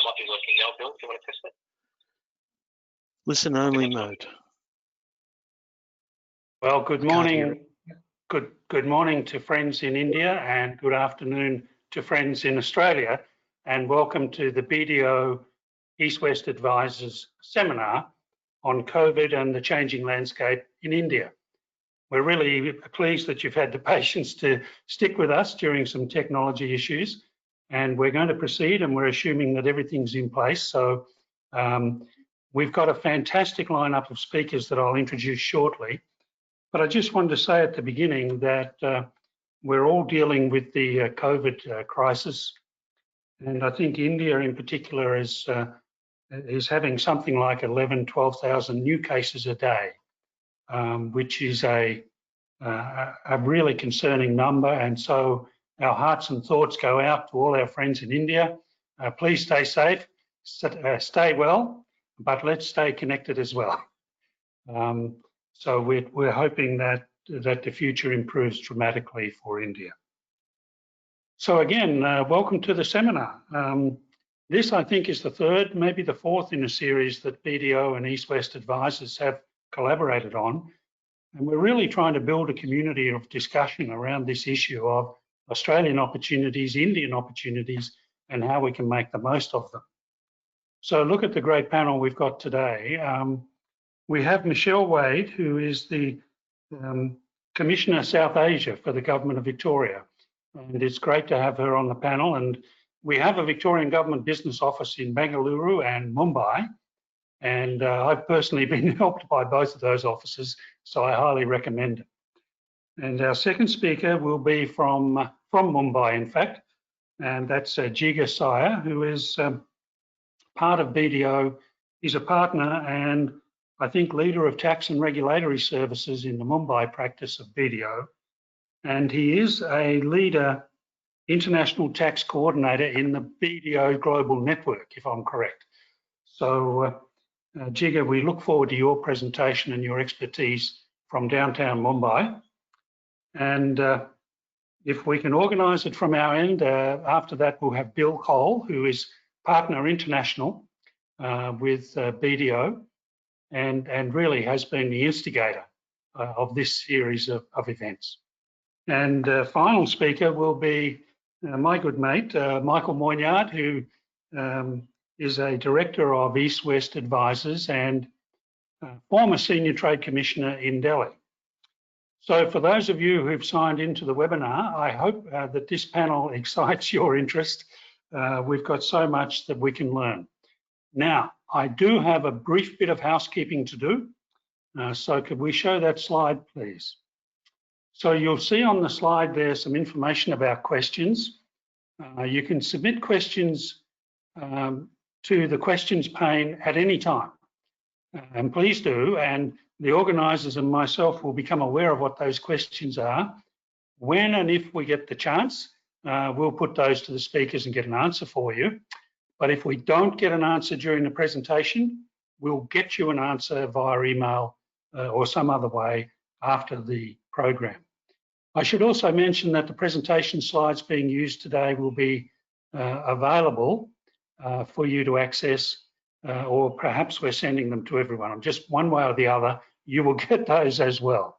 might be working now. Bill, do you want to test it? Listen only mode. Well, good morning. Good morning to friends in India and good afternoon to friends in Australia, and welcome to the BDO East-West Advisors seminar on COVID and the changing landscape in India. We're really pleased that you've had the patience to stick with us during some technology issues, and we're going to proceed, and we're assuming that everything's in place. So we've got a fantastic lineup of speakers that I'll introduce shortly. But I just wanted to say at the beginning that we're all dealing with the COVID crisis, and I think India in particular is having something like 12,000 new cases a day, which is a really concerning number. And so our hearts and thoughts go out to all our friends in India. Please stay safe, stay well, but let's stay connected as well. So we're hoping that the future improves dramatically for India. So again, welcome to the seminar. This, I think, is the third, maybe the fourth in a series that BDO and East-West Advisors have collaborated on. And we're really trying to build a community of discussion around this issue of Australian opportunities, Indian opportunities, and how we can make the most of them. So look at the great panel we've got today. We have Michelle Wade, who is the Commissioner South Asia for the Government of Victoria. And it's great to have her on the panel. And we have a Victorian Government business office in Bengaluru and Mumbai. And I've personally been helped by both of those offices, so I highly recommend it. And our second speaker will be from Mumbai, in fact, and that's Jigar Saiya, who is part of BDO. He's a partner and I think leader of tax and regulatory services in the Mumbai practice of BDO. And he is a leader, international tax coordinator in the BDO Global Network, if I'm correct. So Jigar, we look forward to your presentation and your expertise from downtown Mumbai. And if we can organise it from our end, after that we'll have Bill Cole, who is partner international with BDO and really has been the instigator of this series of events. And final speaker will be my good mate, Michael Moyniard, who is a director of East-West Advisors and former Senior Trade Commissioner in Delhi. So for those of you who've signed into the webinar, I hope that this panel excites your interest. We've got so much that we can learn. Now, I do have a brief bit of housekeeping to do. So could we show that slide, please? So you'll see on the slide there some information about questions. You can submit questions to the questions pane at any time. And please do, and the organisers and myself will become aware of what those questions are. When and if we get the chance, we'll put those to the speakers and get an answer for you. But if we don't get an answer during the presentation, we'll get you an answer via email or some other way after the program. I should also mention that the presentation slides being used today will be available for you to access, or perhaps we're sending them to everyone. Just one way or the other, you will get those as well.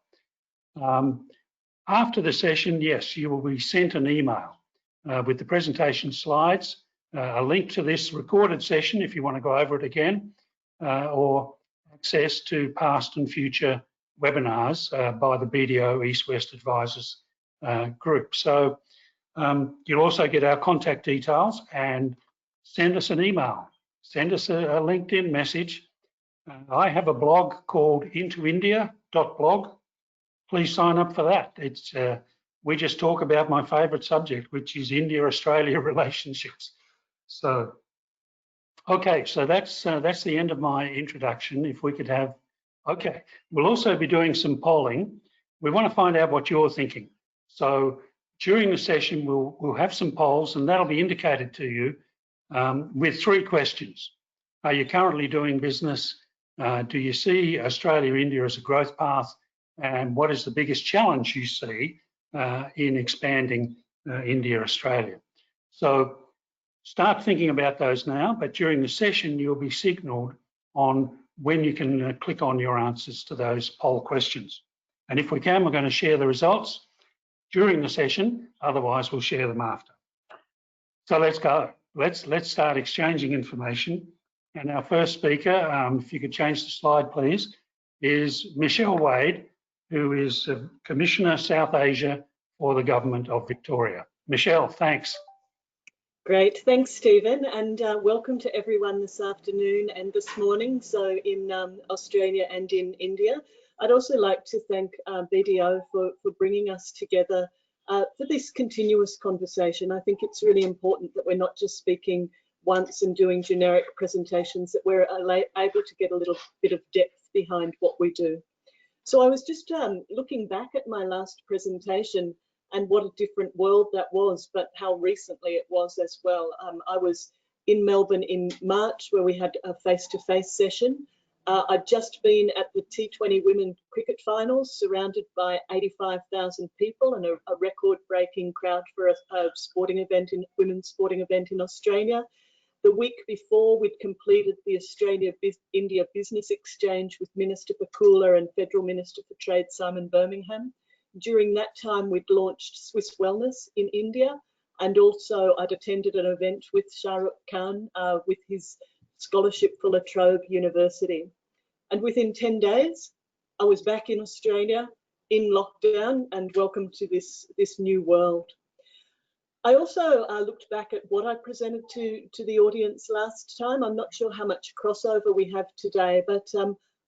After the session, yes, you will be sent an email with the presentation slides, a link to this recorded session if you want to go over it again, or access to past and future webinars by the BDO East-West Advisors group. So you'll also get our contact details and send us an email, send us a LinkedIn message. I have a blog called intoindia.blog. Please sign up for that. It's we just talk about my favourite subject, which is India-Australia relationships. So, okay, so that's the end of my introduction. If we could have, okay, we'll also be doing some polling. We want to find out what you're thinking. So during the session, we'll have some polls, and that'll be indicated to you with 3 questions. Are you currently doing business? Do you see Australia-India as a growth path? And what is the biggest challenge you see in expanding India-Australia? So start thinking about those now, but during the session, you'll be signalled on when you can click on your answers to those poll questions. And if we can, we're going to share the results during the session, otherwise we'll share them after. So let's go. Let's start exchanging information. And our first speaker, if you could change the slide, please, is Michelle Wade, who is Commissioner South Asia for the Government of Victoria. Michelle, thanks. Great, thanks Stephen, and welcome to everyone this afternoon and this morning, so in Australia and in India. I'd also like to thank BDO for bringing us together for this continuous conversation. I think it's really important that we're not just speaking once and doing generic presentations, that we're able to get a little bit of depth behind what we do. So I was just looking back at my last presentation and what a different world that was, but how recently it was as well. I was in Melbourne in March where we had a face-to-face session. I'd just been at the T20 Women Cricket Finals, surrounded by 85,000 people and a record-breaking crowd for a sporting event, women's sporting event in Australia. The week before, we'd completed the Australia-India Business Exchange with Minister Pakula and Federal Minister for Trade Simon Birmingham. During that time, we'd launched Swiss Wellness in India, and also I'd attended an event with Shah Rukh Khan with his scholarship for La Trobe University. And within 10 days, I was back in Australia in lockdown and welcome to this new world. I also looked back at what I presented to the audience last time. I'm not sure how much crossover we have today, but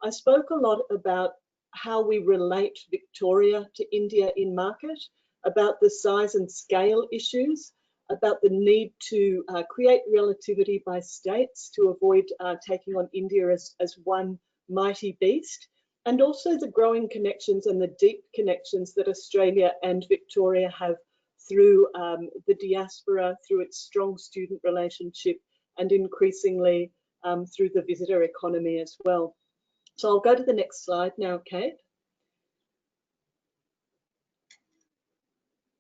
I spoke a lot about how we relate Victoria to India in market, about the size and scale issues, about the need to create relativity by states to avoid taking on India as one mighty beast, and also the growing connections and the deep connections that Australia and Victoria have through the diaspora, through its strong student relationship, and increasingly through the visitor economy as well. So I'll go to the next slide now, Kate.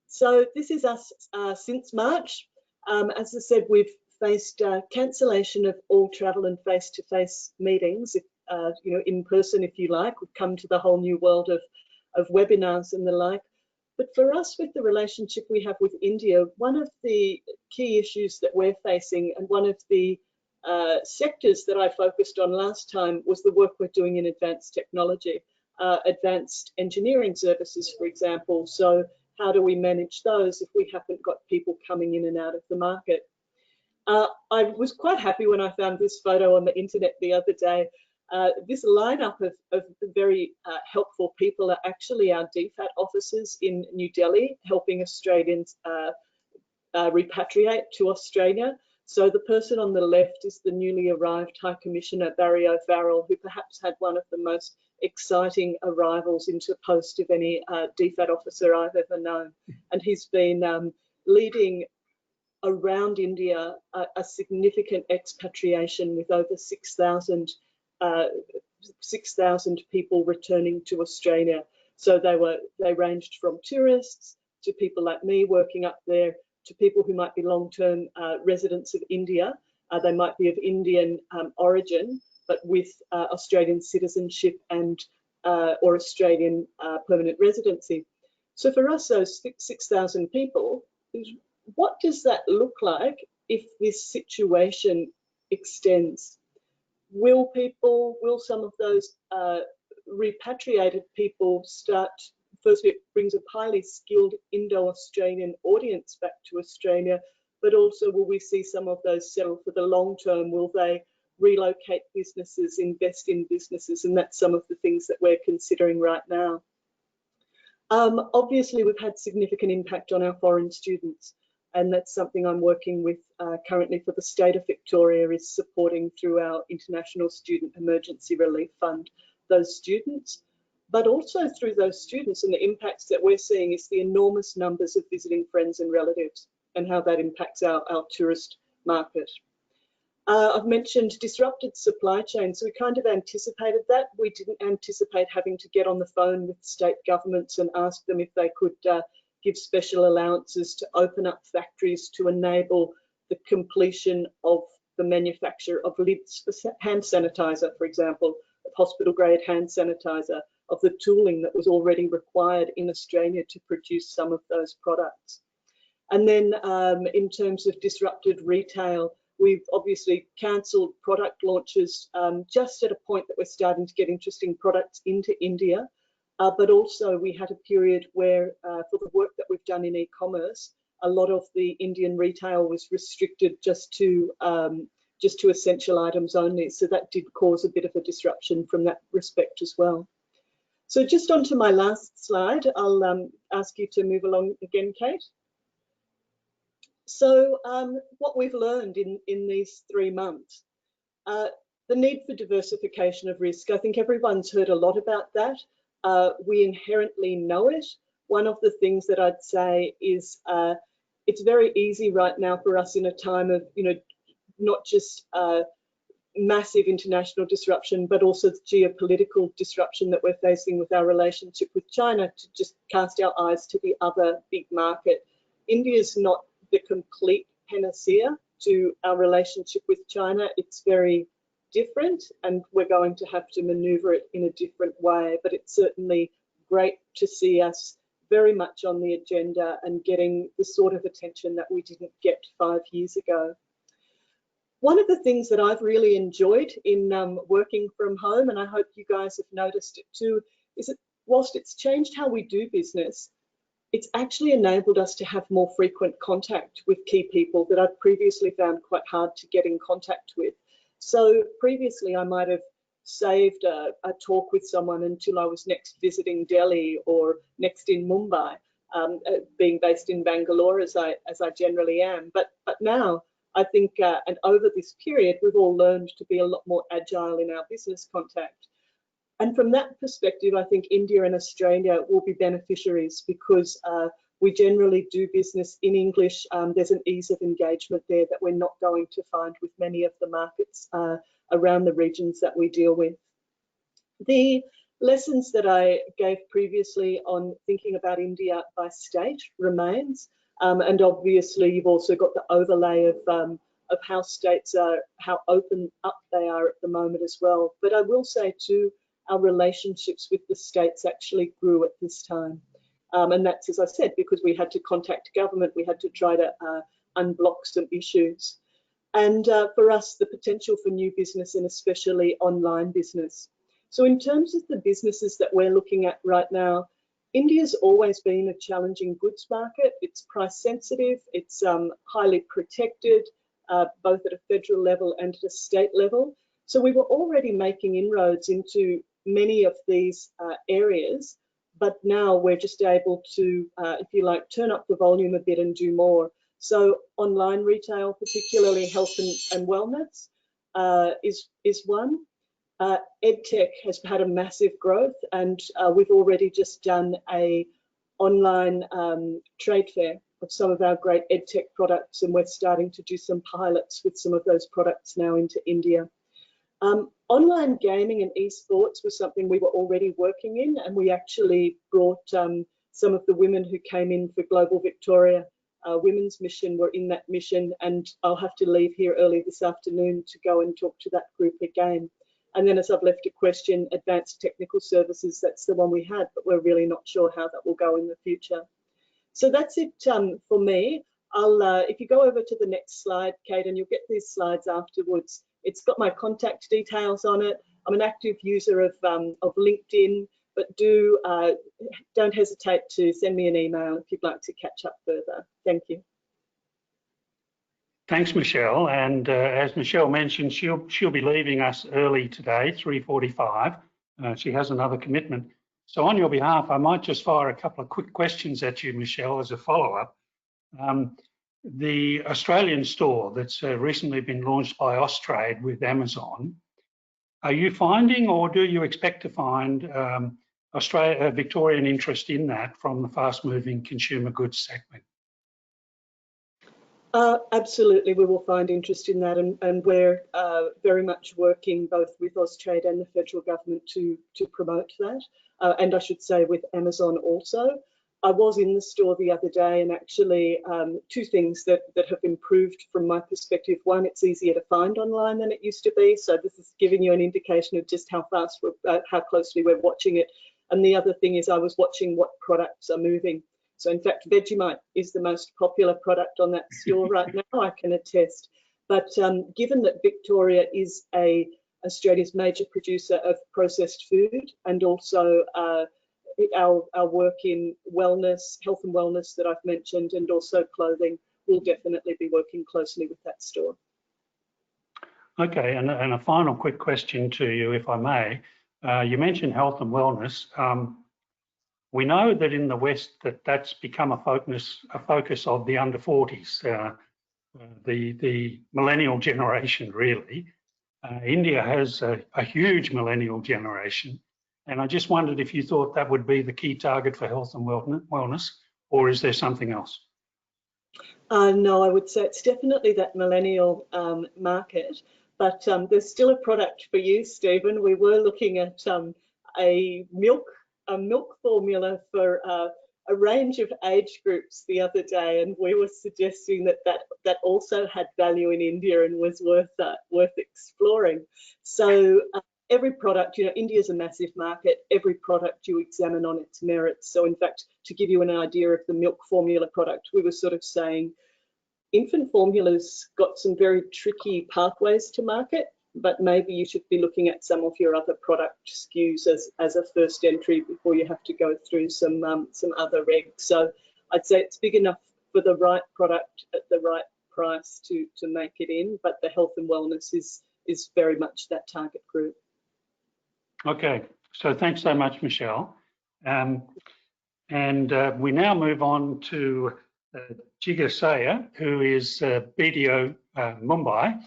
So this is us since March. As I said, we've faced cancellation of all travel and face-to-face meetings, you know, in person if you like. We've come to the whole new world of webinars and the like. But for us, with the relationship we have with India, one of the key issues that we're facing, and one of the sectors that I focused on last time, was the work we're doing in advanced technology, advanced engineering services, for example. So how do we manage those if we haven't got people coming in and out of the market? I was quite happy when I found this photo on the internet the other day. This lineup of very helpful people are actually our DFAT officers in New Delhi, helping Australians repatriate to Australia. So the person on the left is the newly arrived High Commissioner, Barry O'Farrell, who perhaps had one of the most exciting arrivals into post of any DFAT officer I've ever known. And he's been leading around India a significant expatriation with over 6,000 people returning to Australia. So they ranged from tourists to people like me working up there, to people who might be long-term residents of India. They might be of Indian origin, but with Australian citizenship and or Australian permanent residency. So for us, those 6,000 people, what does that look like if this situation extends? Will some of those repatriated people start? Firstly, it brings a highly skilled Indo-Australian audience back to Australia, but also will we see some of those settle for the long term? Will they relocate businesses, invest in businesses? And that's some of the things that we're considering right now. Obviously, we've had significant impact on our foreign students, and that's something I'm working with currently for the state of Victoria, is supporting through our International Student Emergency Relief Fund those students. But also through those students, and the impacts that we're seeing is the enormous numbers of visiting friends and relatives and how that impacts our tourist market. I've mentioned disrupted supply chains. So we kind of anticipated that. We didn't anticipate having to get on the phone with state governments and ask them if they could give special allowances to open up factories to enable the completion of the manufacture of lids for hand sanitizer, for example, of hospital grade hand sanitizer, of the tooling that was already required in Australia to produce some of those products. And then in terms of disrupted retail, we've obviously cancelled product launches just at a point that we're starting to get interesting products into India. But also we had a period where for the work that we've done in e-commerce, a lot of the Indian retail was restricted just to essential items only. So that did cause a bit of a disruption from that respect as well. So just on to my last slide, I'll ask you to move along again, Kate. So what we've learned in these 3 months, the need for diversification of risk. I think everyone's heard a lot about that. We inherently know it. One of the things that I'd say is it's very easy right now for us in a time of, not just massive international disruption, but also the geopolitical disruption that we're facing with our relationship with China, to just cast our eyes to the other big market. India's not the complete panacea to our relationship with China. It's very different, and we're going to have to maneuver it in a different way, but it's certainly great to see us very much on the agenda and getting the sort of attention that we didn't get 5 years ago. One of the things that I've really enjoyed in working from home, and I hope you guys have noticed it too, is that whilst it's changed how we do business, it's actually enabled us to have more frequent contact with key people that I'd previously found quite hard to get in contact with. So previously I might have saved a talk with someone until I was next visiting Delhi or next in Mumbai, being based in Bangalore as I generally am. But now I think, and over this period, we've all learned to be a lot more agile in our business contact. And from that perspective, I think India and Australia will be beneficiaries because we generally do business in English. There's an ease of engagement there that we're not going to find with many of the markets around the regions that we deal with. The lessons that I gave previously on thinking about India by state remains. And obviously you've also got the overlay of how states are, how open up they are at the moment as well. But I will say too, our relationships with the states actually grew at this time. And that's, as I said, because we had to contact government, we had to try to unblock some issues. And for us, the potential for new business and especially online business. So in terms of the businesses that we're looking at right now, India's always been a challenging goods market. It's price sensitive, it's highly protected, both at a federal level and at a state level. So we were already making inroads into many of these areas, but now we're just able to, if you like, turn up the volume a bit and do more. So online retail, particularly health and wellness, is one. EdTech has had a massive growth, and we've already just done a online trade fair of some of our great EdTech products, and we're starting to do some pilots with some of those products now into India. Online gaming and esports was something we were already working in, and we actually brought some of the women who came in for Global Victoria Women's Mission were in that mission, and I'll have to leave here early this afternoon to go and talk to that group again. And then, as I've left a question, advanced technical services, that's the one we had, but we're really not sure how that will go in the future. So that's it for me. If you go over to the next slide, Kate, and you'll get these slides afterwards. It's got my contact details on it. I'm an active user of LinkedIn, but don't hesitate to send me an email if you'd like to catch up further. Thank you. Thanks, Michelle. And as Michelle mentioned, she'll be leaving us early today, 3:45. She has another commitment. So on your behalf, I might just fire a couple of quick questions at you, Michelle, as a follow-up. The Australian store that's recently been launched by Austrade with Amazon, are you finding, or do you expect to find Victorian interest in that from the fast-moving consumer goods segment? Absolutely, we will find interest in that, and we're very much working both with Austrade and the federal government to promote that, and I should say with Amazon also. I was in the store the other day, and actually two things that have improved from my perspective. One, it's easier to find online than it used to be. So this is giving you an indication of just how fast, how closely we're watching it. And the other thing is I was watching what products are moving. So in fact, Vegemite is the most popular product on that store right now, I can attest. But given that Victoria is Australia's major producer of processed food, and also our work in wellness, health and wellness that I've mentioned, and also clothing, we'll definitely be working closely with that store. Okay, and a final quick question to you, if I may. You mentioned health and wellness. We know that in the West that's become a focus of the under 40s, the millennial generation, really. India has a huge millennial generation, and I just wondered if you thought that would be the key target for health and wellness, or is there something else? No, I would say it's definitely that millennial market, but there's still a product for you, Stephen. We were looking at a milk formula for a range of age groups the other day, and we were suggesting that also had value in India and was worth exploring. So every product, you know, India is a massive market. Every product you examine on its merits. So in fact, to give you an idea of the milk formula product, we were sort of saying infant formula's got some very tricky pathways to market, but maybe you should be looking at some of your other product SKUs as a first entry before you have to go through some other regs. So I'd say it's big enough for the right product at the right price to make it in, but the health and wellness is very much that target group. Okay, so thanks so much, Michelle. We now move on to Jigar Saiya, who is BDO Mumbai.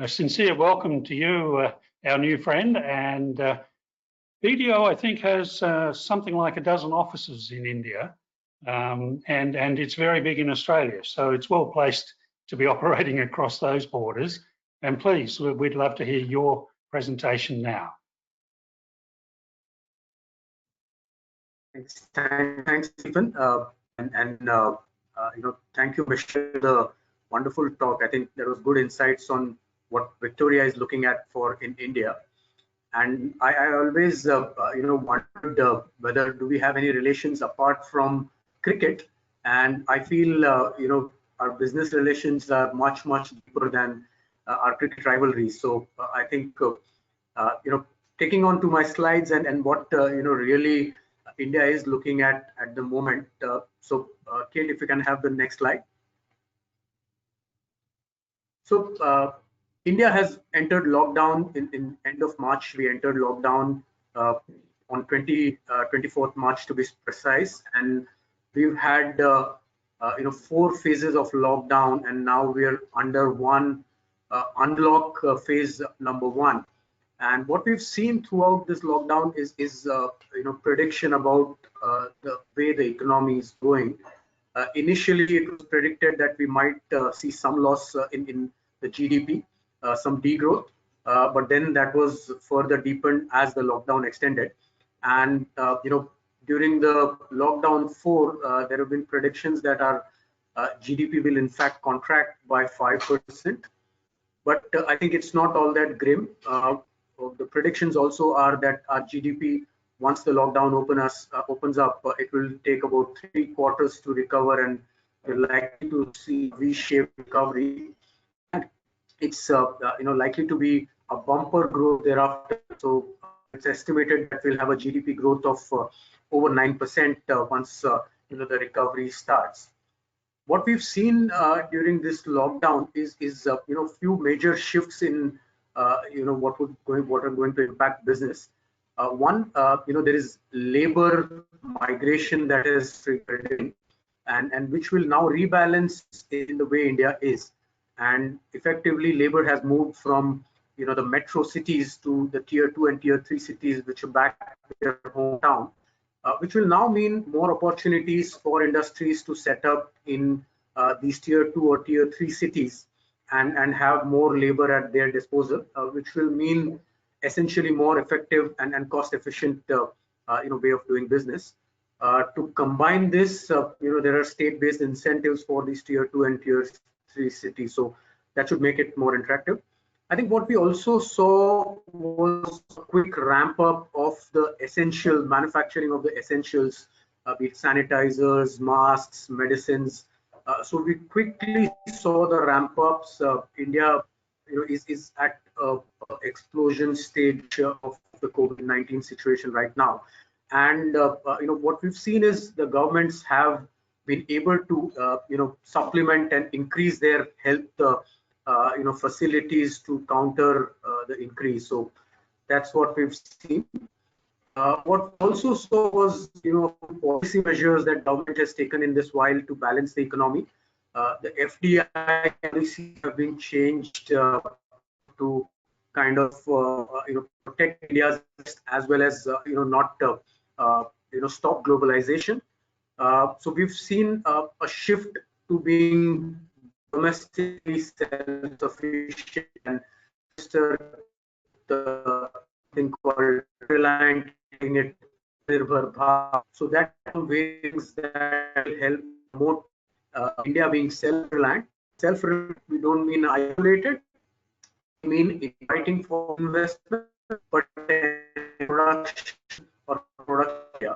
A sincere welcome to you, our new friend. And BDO, I think, has something like a dozen offices in India, and it's very big in Australia. So it's well placed to be operating across those borders. And please, we'd love to hear your presentation now. Thanks, Stephen, thank you, Michelle, for the wonderful talk. I think there was good insights on what Victoria is looking at for in India, and I always wondered whether do we have any relations apart from cricket, and I feel our business relations are much deeper than our cricket rivalries. So I think taking on to my slides and what really India is looking at the moment. Kate, if you can have the next slide. So India has entered lockdown in end of March. We entered lockdown on 24th March to be precise, and we've had 4 phases of lockdown, and now we're under one unlock phase number 1. And what we've seen throughout this lockdown is prediction about the way the economy is going. Initially, it was predicted that we might see some loss in the GDP, some degrowth, but then that was further deepened as the lockdown extended. And during the lockdown 4, there have been predictions that our GDP will in fact contract by 5%. But I think it's not all that grim. The predictions also are that our GDP, once the lockdown opens up, it will take about 3 quarters to recover, and we're likely to see V-shaped recovery. And it's likely to be a bumper growth thereafter. So it's estimated that we'll have a GDP growth of over 9% once the recovery starts. What we've seen during this lockdown is few major shifts in what are going to impact business. One, there is labor migration that is occurring, and which will now rebalance in the way India is. And effectively, labor has moved from the metro cities to the tier 2 and tier 3 cities, which are back to their hometown, which will now mean more opportunities for industries to set up in these tier 2 or tier 3 cities and have more labor at their disposal, which will mean essentially more effective and cost efficient way of doing business. To combine this, there are state-based incentives for these tier 2 and tier 3 cities, so that should make it more attractive. I think what we also saw was a quick ramp up of the essential manufacturing of the essentials, be it sanitizers, masks, medicines. So we quickly saw the ramp ups. India, is at explosion stage of the COVID-19 situation right now, and what we've seen is the governments have been able to supplement and increase their health facilities to counter the increase. So that's what we've seen. What we also saw was policy measures that government has taken in this while to balance the economy. The FDI policies have been changed to kind of protect India's as well as not stop globalization. So we've seen a shift to being domestically self-sufficient and the thing called reliant in it. So that ways that will help promote India being self-reliant. Self-reliant, we don't mean isolated. We mean inviting for investment, but production or product. Yeah.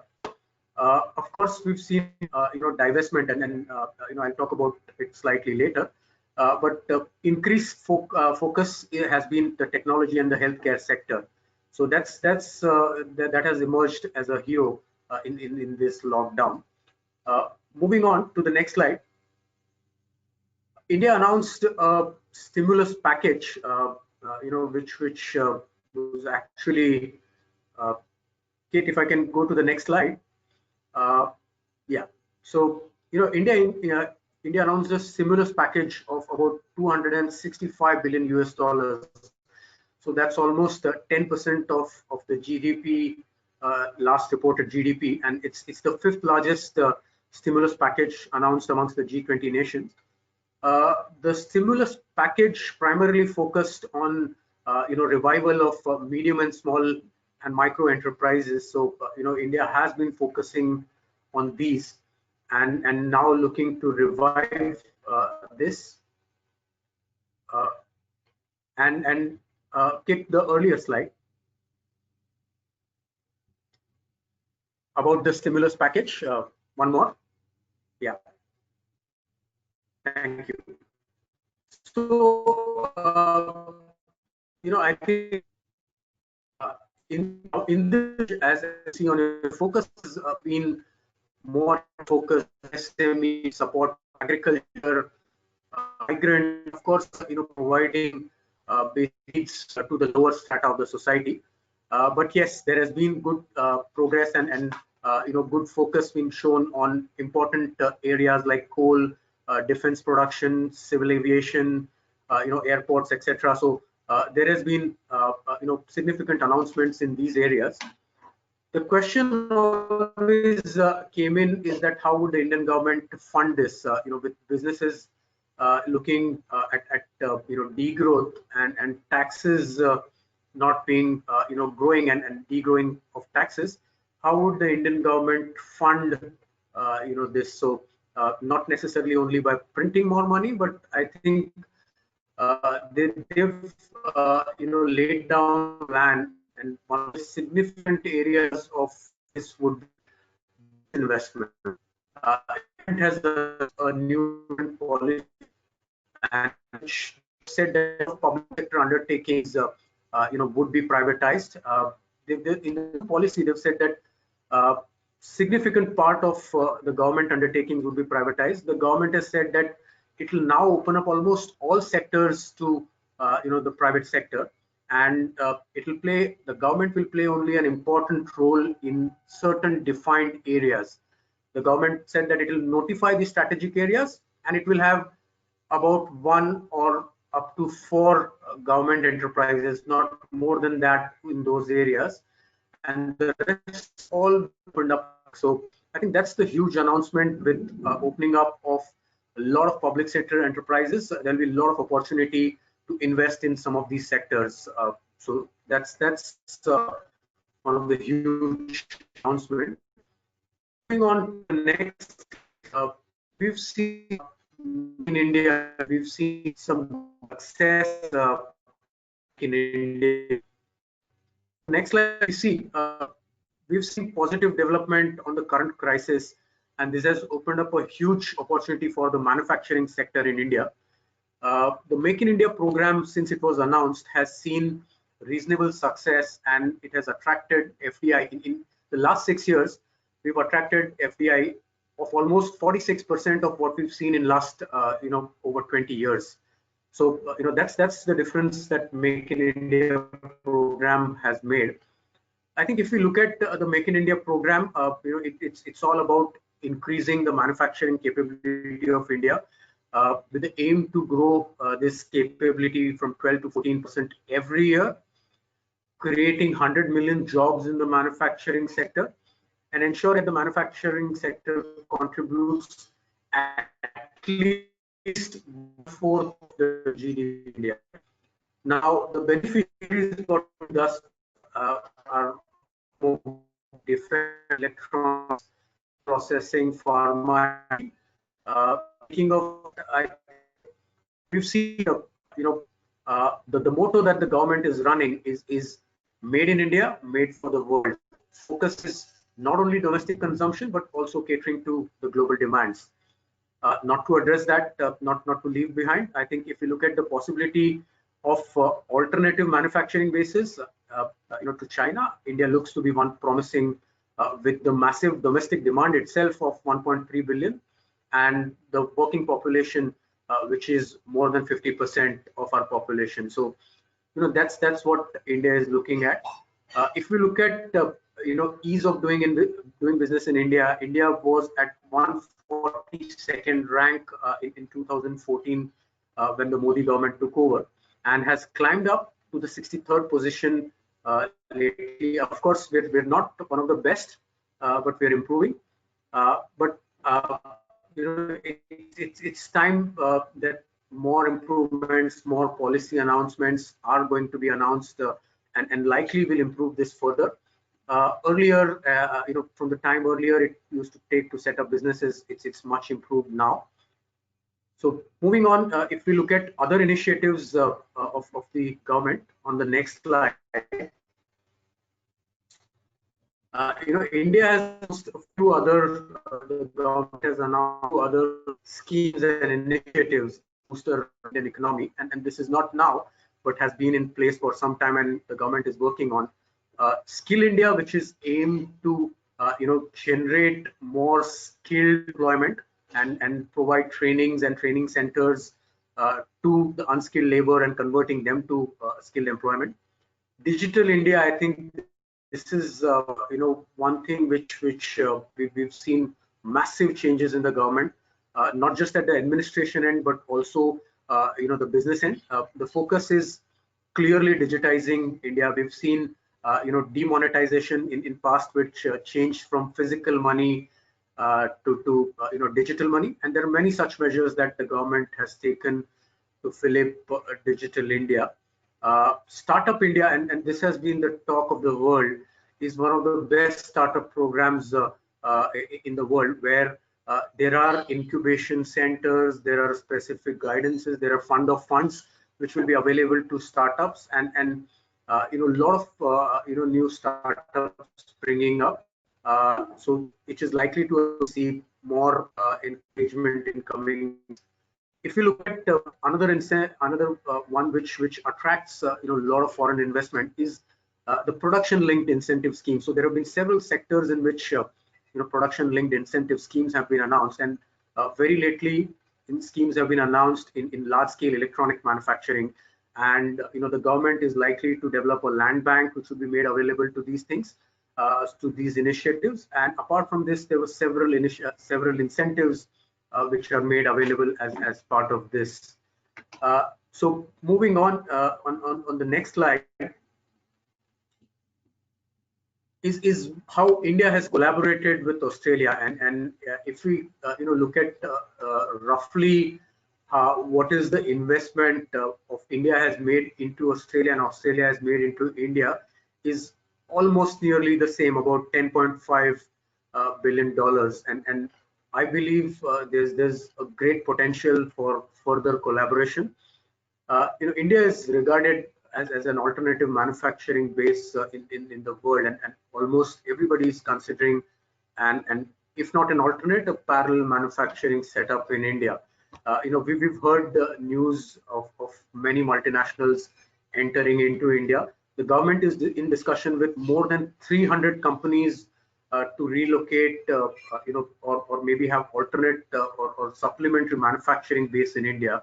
Of course, we've seen divestment, and then I'll talk about it slightly later. But increased focus has been the technology and the healthcare sector. So that has emerged as a hero in this lockdown. Moving on to the next slide. India announced a stimulus package, which was actually. Kate, if I can go to the next slide. Yeah. So India announced a stimulus package of about 265 billion US dollars. So that's almost 10% of the GDP, last reported GDP, and it's the fifth largest stimulus package announced amongst the G20 nations. The stimulus package primarily focused on revival of medium and small and micro enterprises. So India has been focusing on these and now looking to revive this and keep the earlier slide about the stimulus package. One more. Yeah. Thank you. So I think in this, as I see on your focus, has been more focused SME support, agriculture, migrant, of course, providing basic needs to the lower strata of the society. But yes, there has been good progress and good focus being shown on important areas like coal, defense production, civil aviation, airports, etc. So there has been significant announcements in these areas. The question always came in is that how would the Indian government fund this? With businesses looking at degrowth and taxes not being growing and degrowing of taxes, how would the Indian government fund this? So not necessarily only by printing more money, but I think they've laid down a plan, and one of the significant areas of this would be investment. It has a new policy and which said that public sector undertakings would be privatized. In the policy, they've said that significant part of the government undertakings would be privatized. The government has said that it will now open up almost all sectors to the private sector, and the government will play only an important role in certain defined areas. The government said that it will notify the strategic areas, and it will have about 1 or up to 4 government enterprises, not more than that, in those areas, and the rest all opened up. So I think that's the huge announcement with opening up of a lot of public sector enterprises. There'll be a lot of opportunity to invest in some of these sectors. So that's one of the huge announcements. moving on to the next, we've seen in India, we've seen some success in India. Next slide, we see we've seen positive development on the current crisis, and this has opened up a huge opportunity for the manufacturing sector in India. The Make in India program, since it was announced, has seen reasonable success, and it has attracted FDI. In the last 6 years, we've attracted FDI of almost 46% of what we've seen in last over 20 years. So that's the difference that Make in India program has made. I think if we look at the Make in India program, it's all about increasing the manufacturing capability of India with the aim to grow this capability from 12 to 14% every year, creating 100 million jobs in the manufacturing sector, and ensure that the manufacturing sector contributes at least 1/4 of the GDP in India. Now, the beneficiaries for this are different electronics, processing, pharma. Speaking of, we've seen the motto that the government is running is made in India, made for the world. Focus is not only domestic consumption but also catering to the global demands. Not to address that, not to leave behind. I think if you look at the possibility of alternative manufacturing bases, to China, India looks to be one promising with the massive domestic demand itself of 1.3 billion and the working population, which is more than 50% of our population. So, that's what India is looking at. If we look at ease of doing business in India, India was at 142nd rank in 2014 when the Modi government took over, and has climbed up to the 63rd position lately. Of course, we're not one of the best, but we're improving. It's time that more improvements, more policy announcements are going to be announced, and likely will improve this further. Earlier, from the time earlier it used to take to set up businesses, it's much improved now. So moving on, if we look at other initiatives of the government on the next slide, India has announced a few other, the government has announced other schemes and initiatives to boost the Indian economy, and this is not now, but has been in place for some time, and the government is working on Skill India, which is aimed to generate more skilled employment and provide trainings and training centers to the unskilled labor and converting them to skilled employment. Digital India, I think this is one thing which we've seen massive changes in the government, not just at the administration end, but also the business end. The focus is clearly digitizing India. We've seen demonetization in past, which changed from physical money to digital money, and there are many such measures that the government has taken to fill up Digital India. Startup India, and this has been the talk of the world, is one of the best startup programs in the world, where there are incubation centers, there are specific guidances, there are fund of funds which will be available to startups, and a lot of new startups springing up. So it is likely to see more engagement in coming. If you look at another one which attracts a lot of foreign investment is the production-linked incentive scheme. So there have been several sectors in which production-linked incentive schemes have been announced, and very lately schemes have been announced in large-scale electronic manufacturing, and the government is likely to develop a land bank which will be made available to these things, to these initiatives. And apart from this, there were several incentives which are made available as part of this. So moving on the next slide is how India has collaborated with Australia, and if we look at roughly what is the investment of India has made into Australia and Australia has made into India, is almost nearly the same, about 10.5 billion, and I believe there's a great potential for further collaboration. India is regarded as an alternative manufacturing base in the world, and almost everybody is considering and if not an alternate, a parallel manufacturing setup in India. We've heard the news of many multinationals entering into India. The government is in discussion with more than 300 companies to relocate, or maybe have alternate or supplementary manufacturing base in India.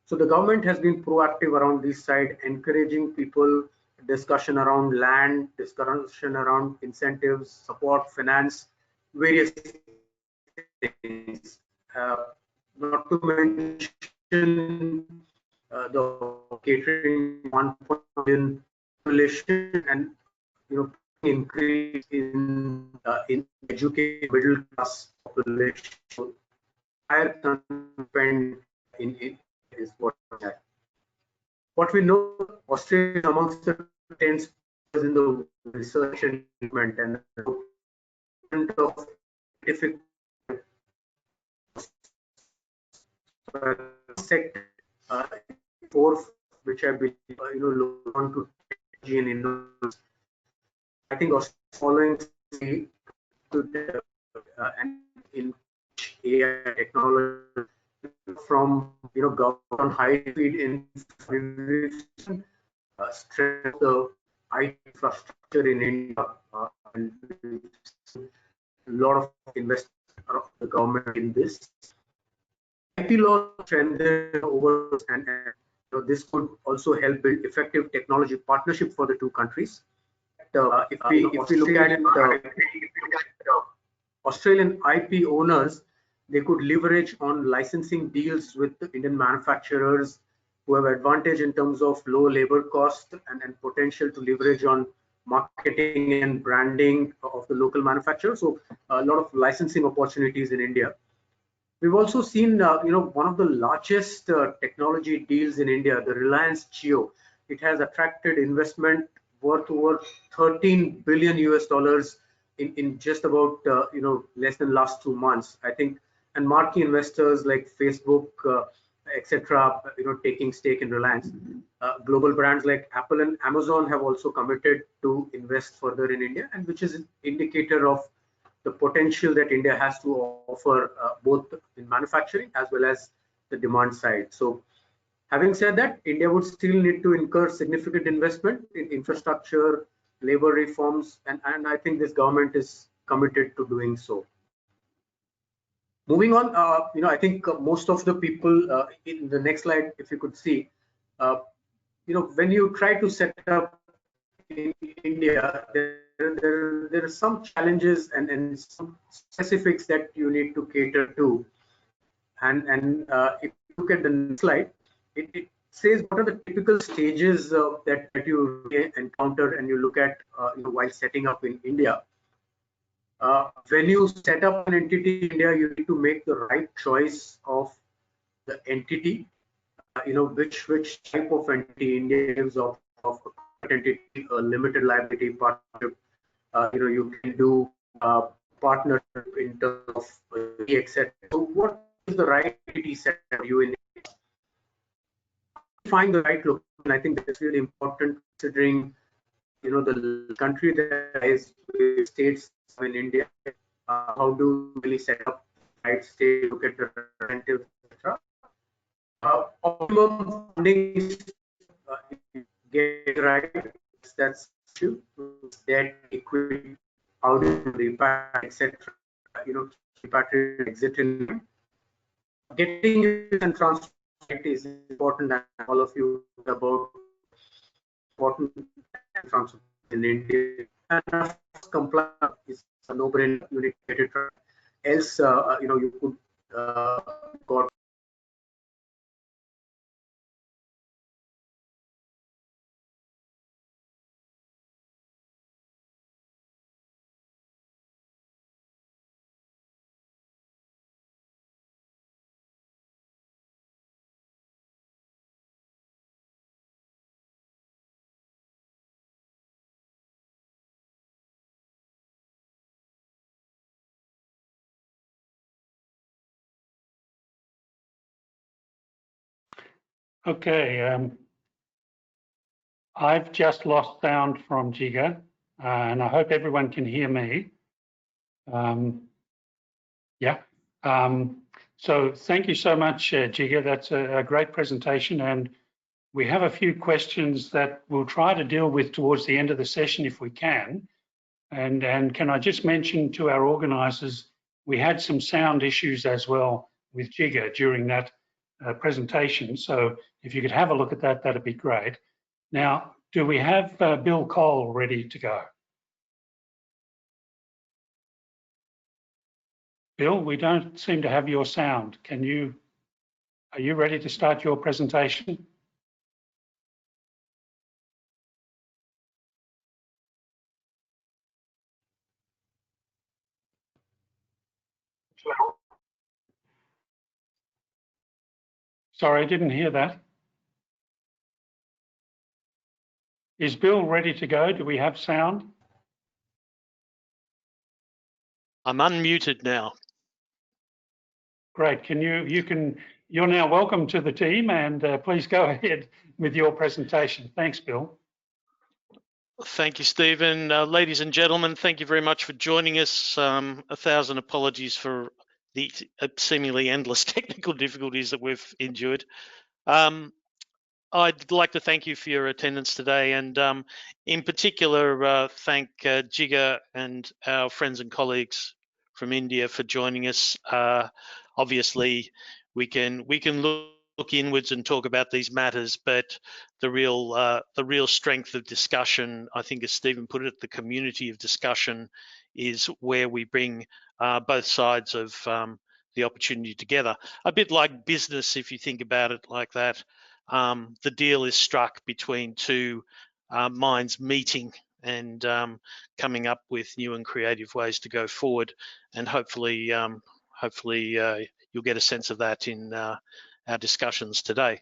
So the government has been proactive around this side, encouraging people, discussion around land, discussion around incentives, support, finance, various things. Not to mention the catering 1 billion population, and increase in educated middle class population. So higher spend in is what we know. Australia is amongst the 10 in the research and development, and of scientific sector, fourth, which I believe look on to technology and innovation. I think Australia following to and in AI technology from government on high speed in strength the IT infrastructure in India, and a lot of investment of the government in this. IP law strengthened over, and this could also help build effective technology partnership for the two countries. If we look at it, Australian IP owners, they could leverage on licensing deals with the Indian manufacturers who have advantage in terms of low labor cost and potential to leverage on marketing and branding of the local manufacturer. So a lot of licensing opportunities in India. We've also seen, one of the largest technology deals in India, the Reliance Jio. It has attracted investment worth over 13 billion US dollars in just about less than last 2 months, I think, and marquee investors like Facebook, etc., taking stake in Reliance. Global brands like Apple and Amazon have also committed to invest further in India, and which is an indicator of the potential that India has to offer, both in manufacturing as well as the demand side. So having said that, India would still need to incur significant investment in infrastructure, labor reforms, and I think this government is committed to doing so. Moving on, I think most of the people in the next slide, if you could see, when you try to set up in India, there are some challenges and some specifics that you need to cater to. And if you look at the next slide, it says what are the typical stages that you encounter and you look at while setting up in India. When you set up an entity in India, you need to make the right choice of the entity. Which type of entity India gives of entity, a limited liability partnership. You can do partnership in terms of etc. So what is the right entity set for you in India? Find the right location. I think that's really important, considering the country that is states in India. How do you really set up the right state, look at the incentives, etc. Optimum funding, get right. That's true. Debt, equity, how do you repatriate, etc. Repatriate, exit in. Getting and transfer is important, and all of you about important transfer in India. And compliance is a no-brainer. You need to get it right. Else, you could got Okay, I've just lost sound from Jigar, and I hope everyone can hear me. Yeah. So thank you so much, Jigar. That's a great presentation, and we have a few questions that we'll try to deal with towards the end of the session if we can. And can I just mention to our organisers, we had some sound issues as well with Jigar during that presentation. So if you could have a look at that, that'd be great. Now, do we have Bill Cole ready to go? Bill, we don't seem to have your sound. Are you ready to start your presentation? Sorry, I didn't hear that. Is Bill ready to go? Do we have sound? I'm unmuted now. Great. You're now welcome to the team, and please go ahead with your presentation. Thanks, Bill. Thank you, Stephen. Ladies and gentlemen, thank you very much for joining us. 1,000 apologies for the seemingly endless technical difficulties that we've endured. I'd like to thank you for your attendance today, and in particular, thank Jigar and our friends and colleagues from India for joining us. Obviously, we can look inwards and talk about these matters, but the real strength of discussion, I think, as Stephen put it, the community of discussion is where we bring both sides of the opportunity together. A bit like business, if you think about it like that. The deal is struck between two minds meeting and coming up with new and creative ways to go forward, and hopefully you'll get a sense of that in our discussions today.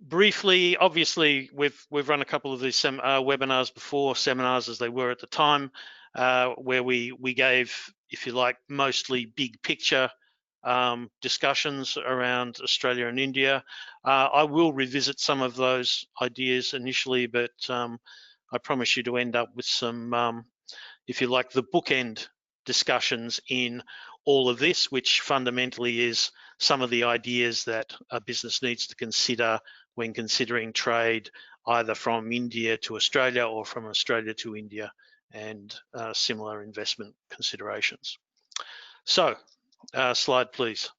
Briefly, obviously, we've run a couple of these webinars before, seminars as they were at the time, where we gave, if you like, mostly big picture discussions around Australia and India. I will revisit some of those ideas initially, but I promise you to end up with some, if you like, the bookend discussions in all of this, which fundamentally is some of the ideas that a business needs to consider when considering trade, either from India to Australia or from Australia to India, and similar investment considerations. So, slide please.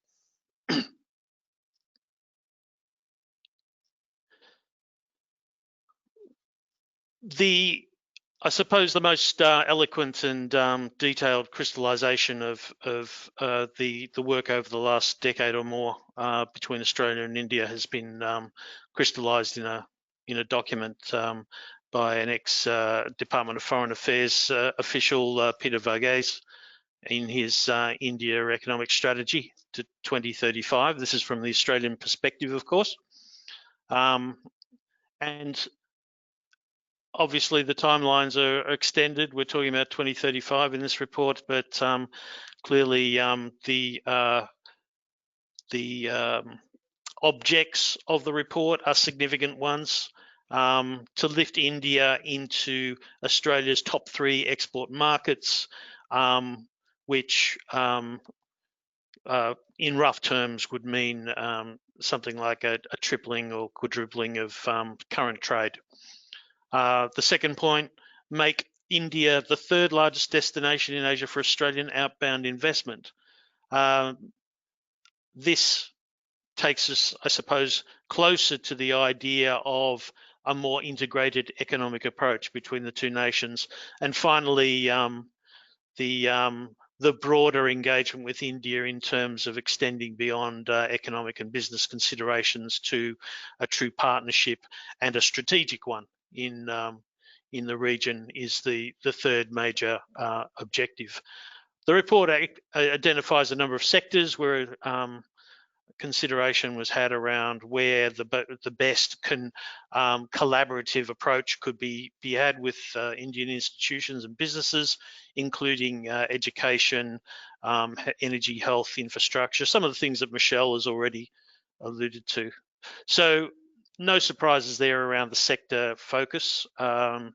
I suppose the most eloquent and detailed crystallization of the work over the last decade or more between Australia and India has been crystallized in a document by an ex-Department of Foreign Affairs official, Peter Varghese, in his India Economic Strategy to 2035. This is from the Australian perspective, of course. And obviously the timelines are extended. We're talking about 2035 in this report, but clearly the objects of the report are significant ones. To lift India into Australia's top 3 export markets, which in rough terms would mean something like a tripling or quadrupling of current trade. The second point, make India the 3rd largest destination in Asia for Australian outbound investment. This takes us, I suppose, closer to the idea of a more integrated economic approach between the two nations. And finally, the broader engagement with India in terms of extending beyond economic and business considerations to a true partnership and a strategic one in the region is the 3rd major objective. The report identifies a number of sectors where consideration was had around where the best collaborative approach could be had with Indian institutions and businesses, including education, energy, health, infrastructure, some of the things that Michelle has already alluded to. So no surprises there around the sector focus. The,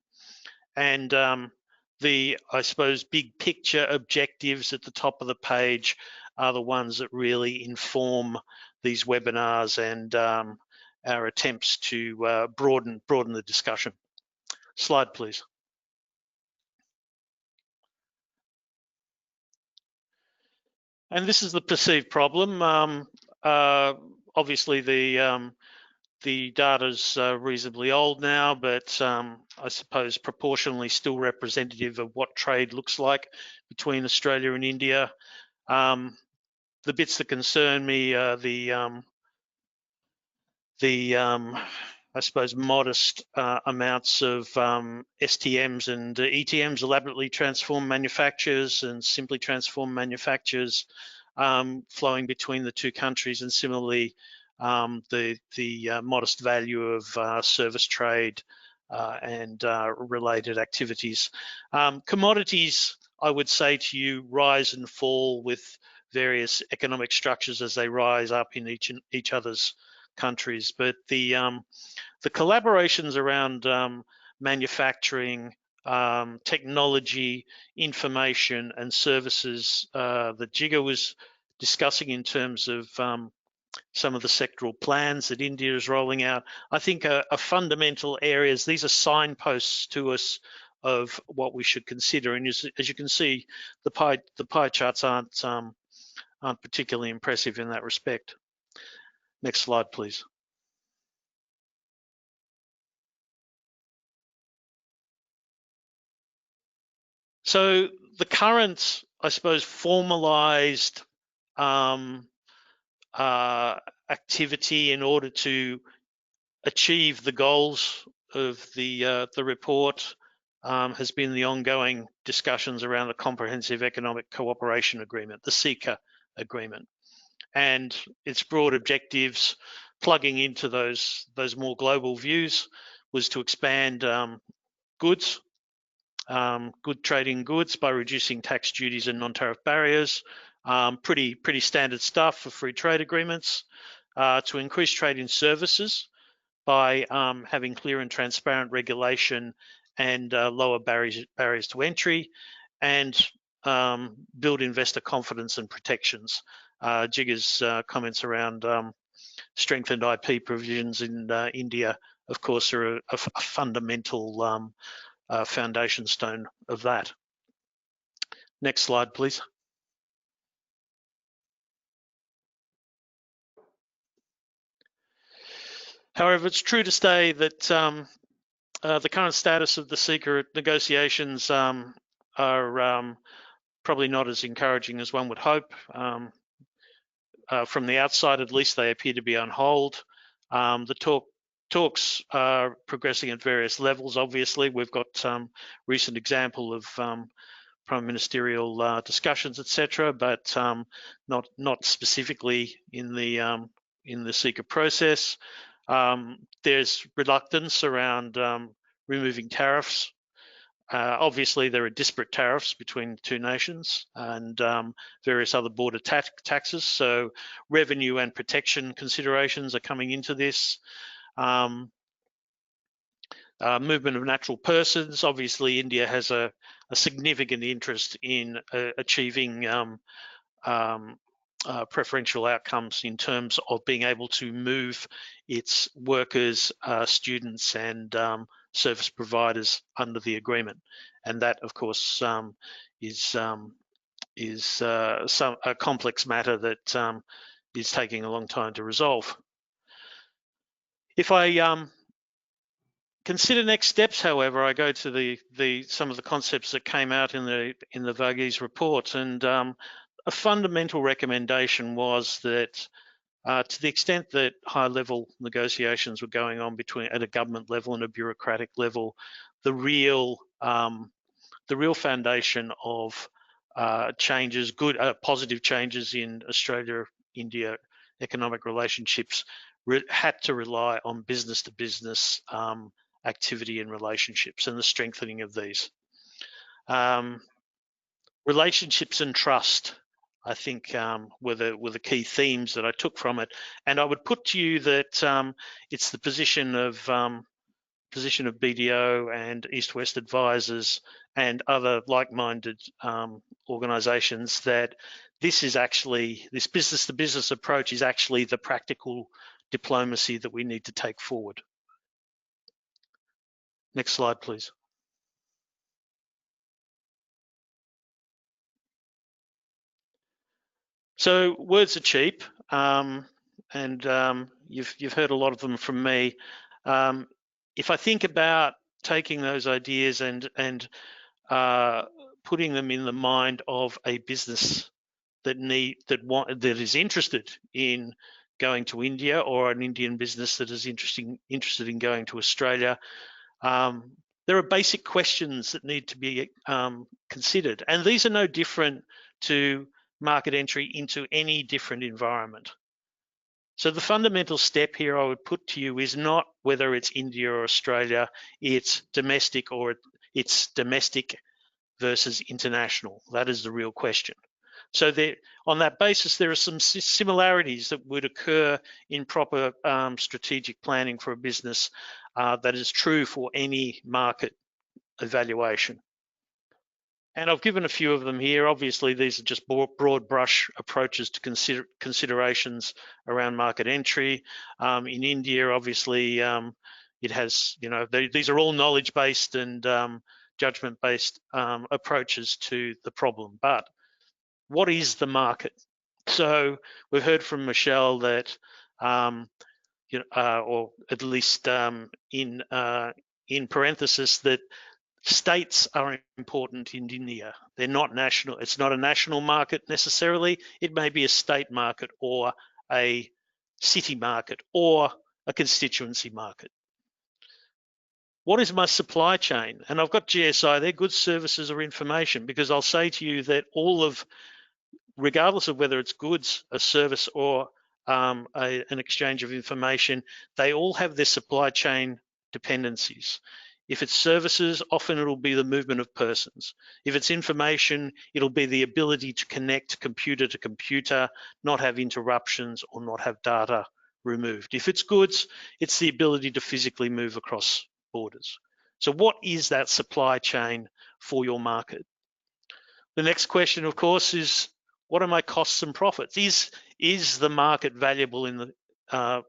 I suppose, big picture objectives at the top of the page are the ones that really inform these webinars and our attempts to broaden the discussion. Slide, please. And this is the perceived problem. Obviously, the data's reasonably old now, but I suppose proportionally still representative of what trade looks like between Australia and India. The bits that concern me are the I suppose modest amounts of STMs and ETMs, elaborately transformed manufacturers, and simply transformed manufacturers flowing between the two countries, and similarly the modest value of service trade and related activities. Commodities, I would say to you, rise and fall with various economic structures as they rise up in each other's countries, but the collaborations around manufacturing, technology, information, and services that Jigar was discussing in terms of some of the sectoral plans that India is rolling out, I think are fundamental areas. These are signposts to us of what we should consider. And as you can see, the pie charts aren't particularly impressive in that respect. Next slide, please. So the current, I suppose, formalized activity in order to achieve the goals of the report has been the ongoing discussions around the Comprehensive Economic Cooperation Agreement, the CECA agreement, and its broad objectives, plugging into those more global views, was to expand goods, good trading goods by reducing tax duties and non-tariff barriers. Pretty standard stuff for free trade agreements. To increase trade in services by having clear and transparent regulation and lower barriers to entry, and build investor confidence and protections. Jigar's comments around strengthened IP provisions in India, of course, are a fundamental foundation stone of that. Next slide, please. However, it's true to say that the current status of the CECA negotiations are probably not as encouraging as one would hope. From the outside, at least, they appear to be on hold. The talks are progressing at various levels. Obviously, we've got recent example of prime ministerial discussions, etc., but not specifically in the CECA process. There's reluctance around removing tariffs. Obviously, there are disparate tariffs between the two nations and various other border taxes. So revenue and protection considerations are coming into this. Movement of natural persons. Obviously, India has a significant interest in achieving preferential outcomes in terms of being able to move its workers, students, and service providers under the agreement, and that, of course, is a complex matter that is taking a long time to resolve. If I consider next steps, however, I go to some of the concepts that came out in the Varghese report, and a fundamental recommendation was that to the extent that high-level negotiations were going on at a government level and a bureaucratic level, the real foundation of changes, good positive changes in Australia-India economic relationships had to rely on business-to-business activity and relationships and the strengthening of these. Relationships and trust I think were the key themes that I took from it. And I would put to you that it's the position of BDO and East-West Advisors and other like-minded organisations that this business-to-business approach is actually the practical diplomacy that we need to take forward. Next slide, please. So words are cheap, and you've heard a lot of them from me. If I think about taking those ideas and putting them in the mind of a business that is interested in going to India, or an Indian business that is interested in going to Australia, there are basic questions that need to be considered, and these are no different to market entry into any different environment. So the fundamental step here I would put to you is not whether it's India or Australia, it's domestic versus international. That is the real question. So on that basis, there are some similarities that would occur in proper strategic planning for a business that is true for any market evaluation. And I've given a few of them here. Obviously, these are just broad brush approaches to considerations around market entry. In India, obviously, it has, these are all knowledge-based and judgment-based approaches to the problem. But what is the market? So we've heard from Michelle that, or at least in parenthesis, that states are important in India. They're not national. It's not a national market necessarily. It may be a state market or a city market or a constituency market. What is my supply chain? And I've got GSI, they're goods, services, or information, because I'll say to you that regardless of whether it's goods, a service, or an exchange of information, they all have their supply chain dependencies. If it's services, often it'll be the movement of persons. If it's information, it'll be the ability to connect computer to computer, not have interruptions, or not have data removed. If it's goods, it's the ability to physically move across borders. So what is that supply chain for your market? The next question, of course, is what are my costs and profits? Is the market valuable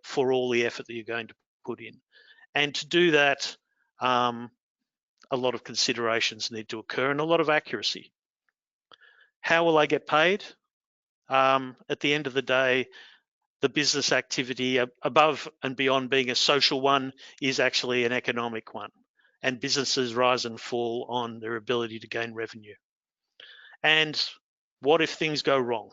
for all the effort that you're going to put in? And to do that, a lot of considerations need to occur and a lot of accuracy. How will I get paid? At the end of the day, the business activity above and beyond being a social one is actually an economic one, and businesses rise and fall on their ability to gain revenue. And what if things go wrong?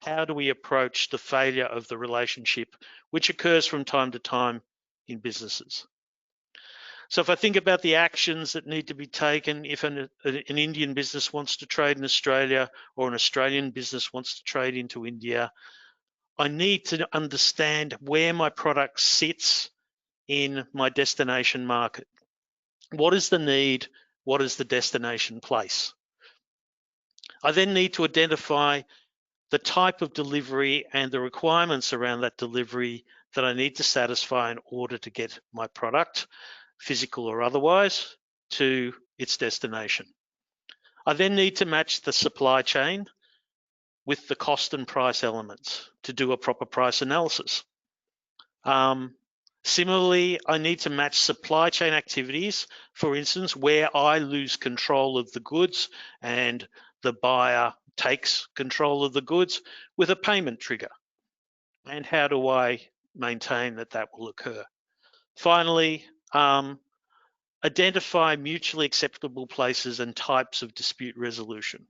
How do we approach the failure of the relationship, which occurs from time to time in businesses? So if I think about the actions that need to be taken, if an Indian business wants to trade in Australia or an Australian business wants to trade into India, I need to understand where my product sits in my destination market. What is the need? What is the destination place? I then need to identify the type of delivery and the requirements around that delivery that I need to satisfy in order to get my product, physical or otherwise, to its destination. I then need to match the supply chain with the cost and price elements to do a proper price analysis. Similarly, I need to match supply chain activities, for instance, where I lose control of the goods and the buyer takes control of the goods, with a payment trigger. And how do I maintain that that will occur? Finally, identify mutually acceptable places and types of dispute resolution.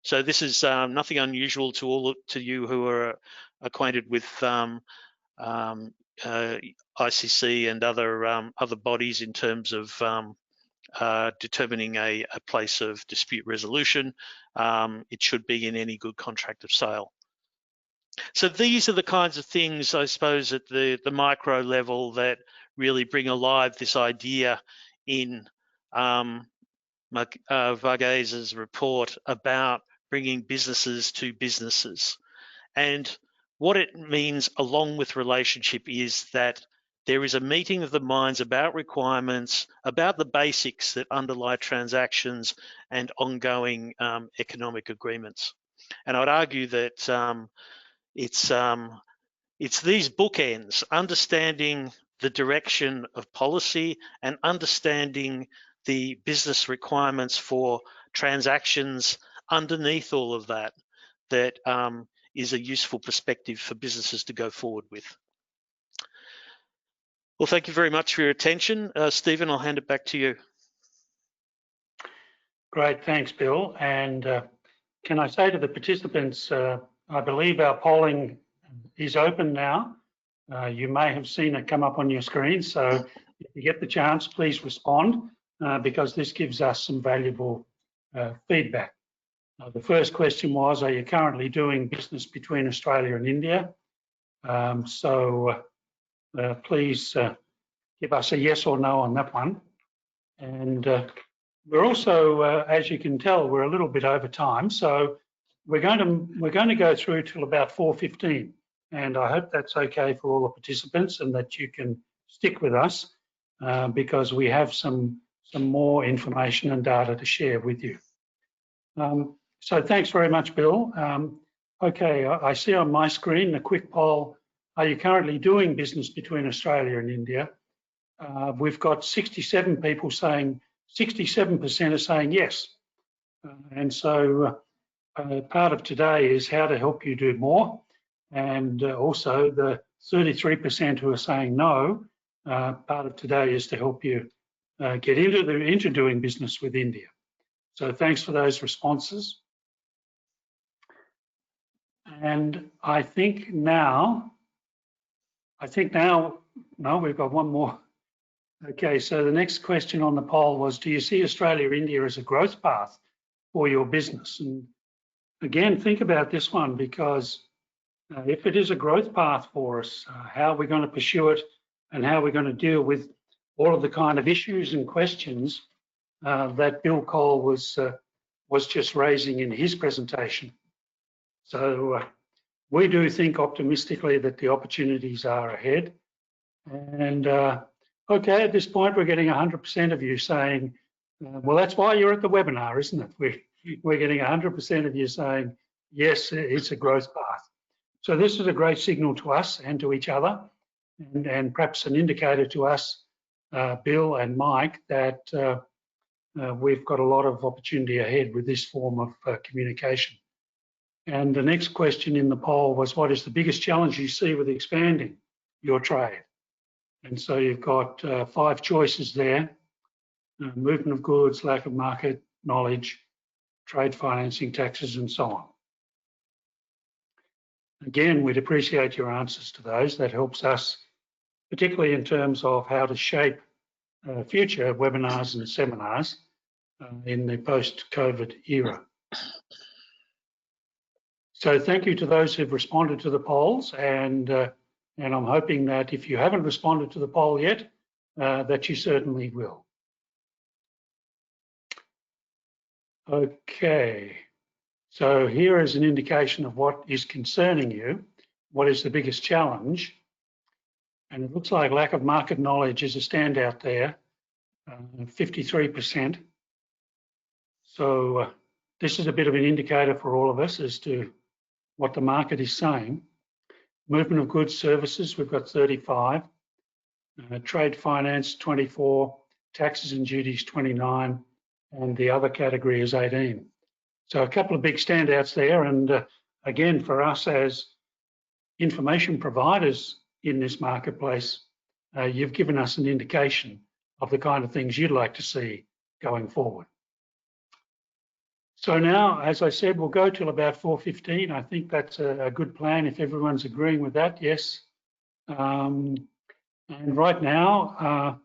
So this is nothing unusual to you who are acquainted with ICC and other bodies in terms of determining a place of dispute resolution. It should be in any good contract of sale. So these are the kinds of things, I suppose, at the micro level that really bring alive this idea in Varghese report about bringing businesses to businesses. And what it means along with relationship is that there is a meeting of the minds about requirements, about the basics that underlie transactions and ongoing economic agreements. And I'd argue that it's these bookends, understanding the direction of policy and understanding the business requirements for transactions underneath all of that, that is a useful perspective for businesses to go forward with. Well, thank you very much for your attention. Stephen, I'll hand it back to you. Great, thanks, Bill. And can I say to the participants, I believe our polling is open now. You may have seen it come up on your screen, so if you get the chance, please respond because this gives us some valuable feedback. The first question was, are you currently doing business between Australia and India? Please give us a yes or no on that one. And we're also, as you can tell, we're a little bit over time, so we're going to go through till about 4:15, and I hope that's okay for all the participants and that you can stick with us because we have some more information and data to share with you. So thanks very much, Bill. Okay, I see on my screen a quick poll. Are you currently doing business between Australia and India? We've got 67 people saying, 67% are saying yes. And so part of today is how to help you do more. And also the 33% who are saying no, part of today is to help you get into doing business with India. So thanks for those responses. And I think now, no, we've got one more. Okay, so the next question on the poll was, do you see Australia or India as a growth path for your business? And again, think about this one, because if it is a growth path for us, how are we going to pursue it and how are we going to deal with all of the kind of issues and questions that Bill Cole was just raising in his presentation. So we do think optimistically that the opportunities are ahead. And okay, at this point, we're getting 100% of you saying, well, that's why you're at the webinar, isn't it? We're getting 100% of you saying, yes, it's a growth path. So this is a great signal to us and to each other, and perhaps an indicator to us, Bill and Mike, that we've got a lot of opportunity ahead with this form of communication. And the next question in the poll was, what is the biggest challenge you see with expanding your trade? And so you've got 5 choices there: movement of goods, lack of market knowledge, trade financing, taxes, and so on. Again, we'd appreciate your answers to those. That helps us, particularly in terms of how to shape future webinars and seminars in the post-COVID era. So thank you to those who've responded to the polls, and I'm hoping that if you haven't responded to the poll yet, that you certainly will. Okay, so here is an indication of what is concerning you. What is the biggest challenge? And it looks like lack of market knowledge is a standout there, 53%. So this is a bit of an indicator for all of us as to what the market is saying. Movement of goods, services, we've got 35. Trade finance, 24. Taxes and duties, 29. And the other category is 18. So a couple of big standouts there. And again, for us as information providers in this marketplace, you've given us an indication of the kind of things you'd like to see going forward. So now, as I said, we'll go till about 4:15. I think that's a good plan if everyone's agreeing with that, yes. And right now,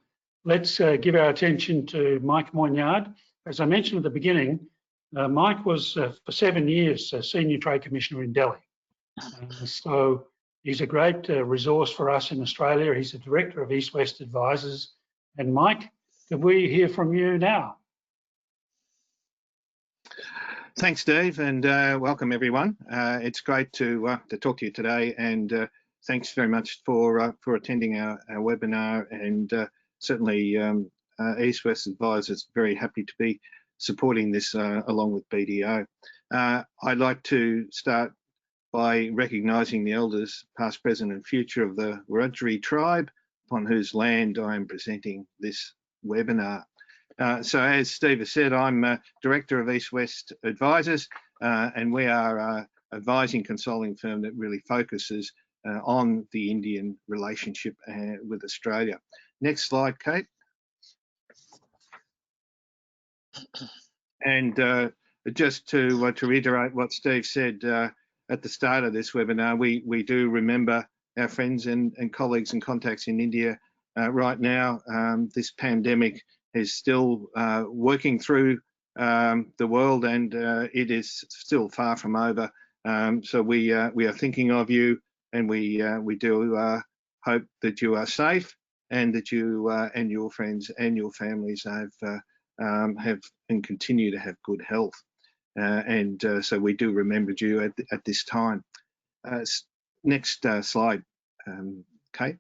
let's give our attention to Mike Moignard. As I mentioned at the beginning, Mike was for 7 years Senior Trade Commissioner in Delhi. So he's a great resource for us in Australia. He's the Director of East West Advisors. And Mike, can we hear from you now? Thanks, Dave, and welcome everyone. It's great to talk to you today, and thanks very much for attending our webinar. And certainly, East West Advisors very happy to be supporting this along with BDO. I'd like to start by recognising the elders, past, present, and future of the Wiradjuri tribe, upon whose land I am presenting this webinar. So as Steve has said, I'm Director of East West Advisors, and we are an advising consulting firm that really focuses on the Indian relationship with Australia. Next slide, Kate. And just to reiterate what Steve said at the start of this webinar, we do remember our friends and colleagues and contacts in India right now. This pandemic is still working through the world, and it is still far from over. So we are thinking of you, and we do hope that you are safe, and that you and your friends and your families have and continue to have good health. So we do remember you at this time. Next slide, Kate.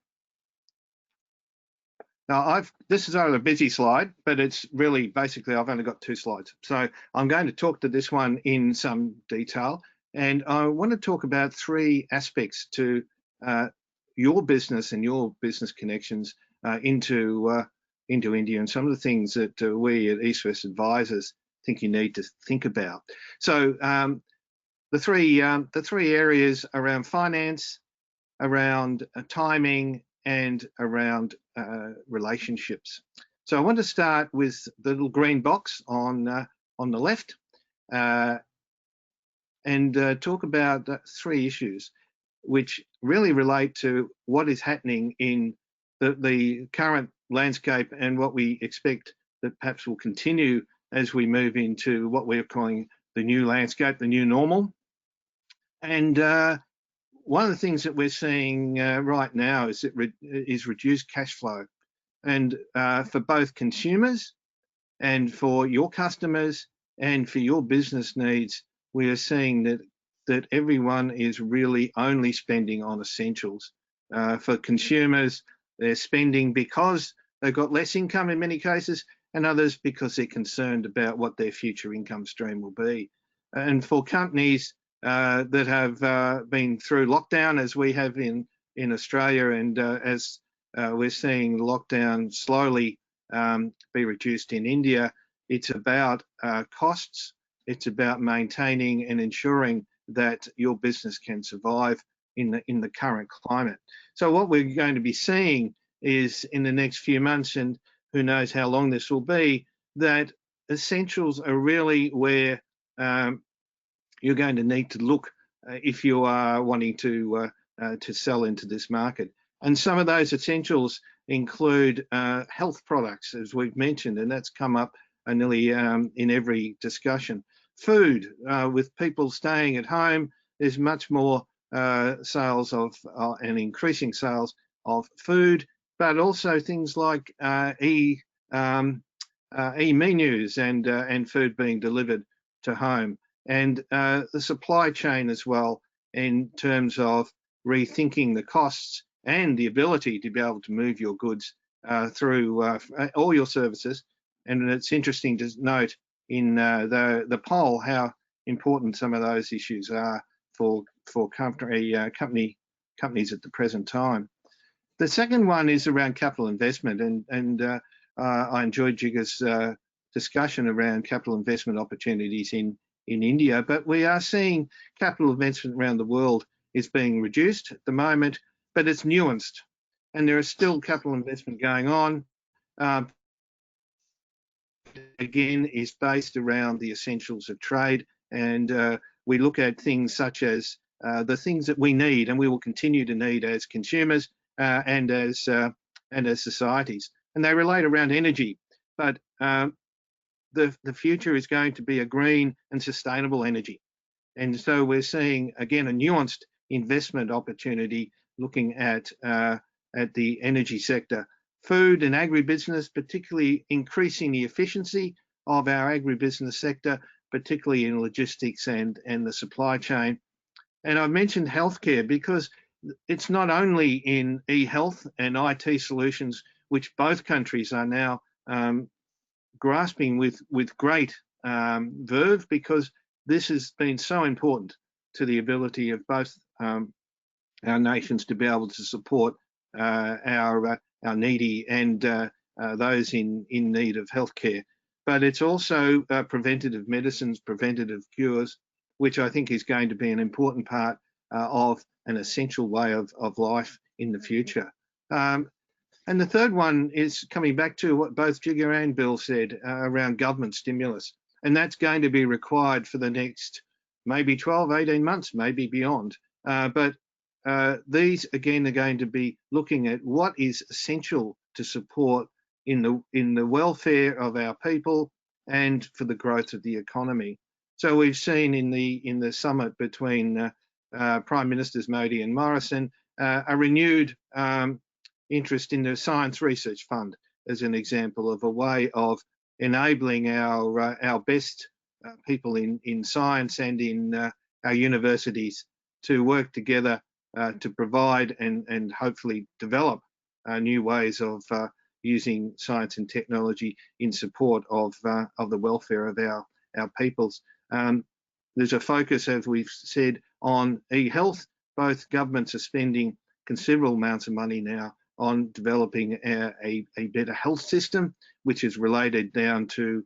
Now, this is only a busy slide, but it's really basically I've only got 2 slides. So I'm going to talk to this one in some detail, and I want to talk about 3 aspects to your business and your business connections into India, and some of the things that we at East West Advisors think you need to think about. So the three areas around finance, around timing, and around relationships. So I want to start with the little green box on the left, and talk about 3 issues which really relate to what is happening in the current landscape, and what we expect that perhaps will continue as we move into what we're calling the new landscape, the new normal. And one of the things that we're seeing right now is reduced cash flow, and for both consumers and for your customers and for your business needs, we are seeing that everyone is really only spending on essentials. For consumers, they're spending because they've got less income in many cases, and others because they're concerned about what their future income stream will be. And for companies that have been through lockdown, as we have in Australia, and as we're seeing lockdown slowly be reduced in India, it's about costs. It's about maintaining and ensuring that your business can survive in the current climate. So what we're going to be seeing is, in the next few months, and who knows how long this will be, that essentials are really where you're going to need to look if you are wanting to sell into this market. And some of those essentials include health products, as we've mentioned, and that's come up nearly in every discussion. Food, with people staying at home, there's much more sales of and increasing sales of food, but also things like e-menus and food being delivered to home, and the supply chain as well, in terms of rethinking the costs and the ability to be able to move your goods through all your services. And it's interesting to note in the poll how important some of those issues are for companies at the present time. The second one is around capital investment, and I enjoyed Jigar's discussion around capital investment opportunities in India, but we are seeing capital investment around the world is being reduced at the moment, but it's nuanced, and there is still capital investment going on. Again, is based around the essentials of trade, and we look at things such as the things that we need and we will continue to need as consumers and as societies, and they relate around energy, but the future is going to be a green and sustainable energy, and so we're seeing again a nuanced investment opportunity looking at the energy sector. Food and agribusiness, particularly increasing the efficiency of our agribusiness sector, particularly in logistics and the supply chain. And I mentioned healthcare because it's not only in e-health and IT solutions, which both countries are now grasping with great verve, because this has been so important to the ability of both our nations to be able to support our needy and those in need of healthcare. But it's also preventative medicines, preventative cures, which I think is going to be an important part of an essential way of life in the future. And the third one is coming back to what both Jigar and Bill said around government stimulus. And that's going to be required for the next maybe 12, 18 months, maybe beyond. But these, again, are going to be looking at what is essential to support in the welfare of our people and for the growth of the economy. So we've seen in the summit between Prime Ministers Modi and Morrison a renewed interest in the Science Research Fund as an example of a way of enabling our best people in science and in our universities to work together to provide and hopefully develop new ways of using science and technology in support of the welfare of our peoples. There's a focus, as we've said, on e-health. Both governments are spending considerable amounts of money now on developing a better health system, which is related down to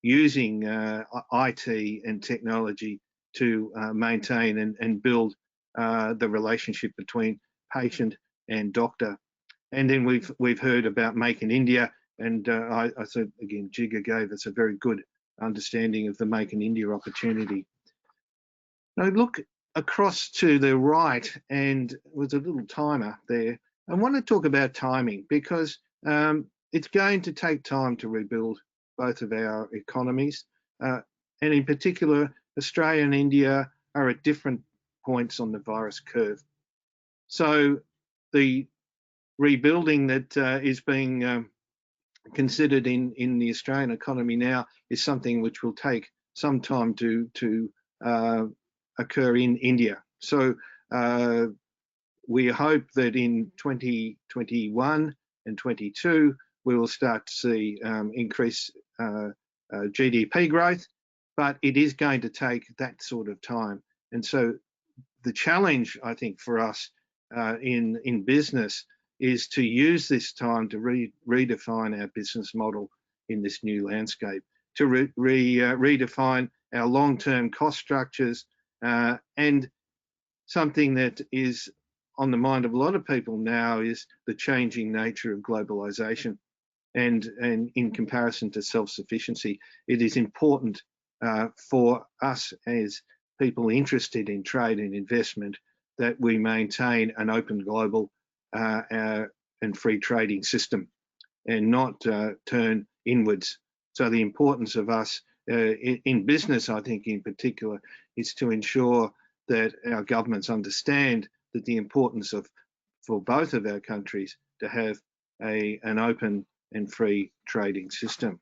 using IT and technology to maintain and build the relationship between patient and doctor. And then we've heard about Make in India, and I said again, Jigar gave us a very good understanding of the Make in India opportunity. Now look across to the right, and with a little timer there, I want to talk about timing, because it's going to take time to rebuild both of our economies. And in particular, Australia and India are at different points on the virus curve. So the rebuilding that is being considered in the Australian economy now is something which will take some time to occur in India. So we hope that in 2021 and 22 we will start to see increased GDP growth, but it is going to take that sort of time. And so the challenge, I think, for us in business is to use this time to redefine our business model in this new landscape, to redefine our long-term cost structures, and something that is on the mind of a lot of people now is the changing nature of globalization. And in comparison to self-sufficiency, it is important for us as people interested in trade and investment that we maintain an open global and free trading system and not turn inwards. So the importance of us in business, I think in particular, is to ensure that our governments understand that the importance for both of our countries to have an open and free trading system.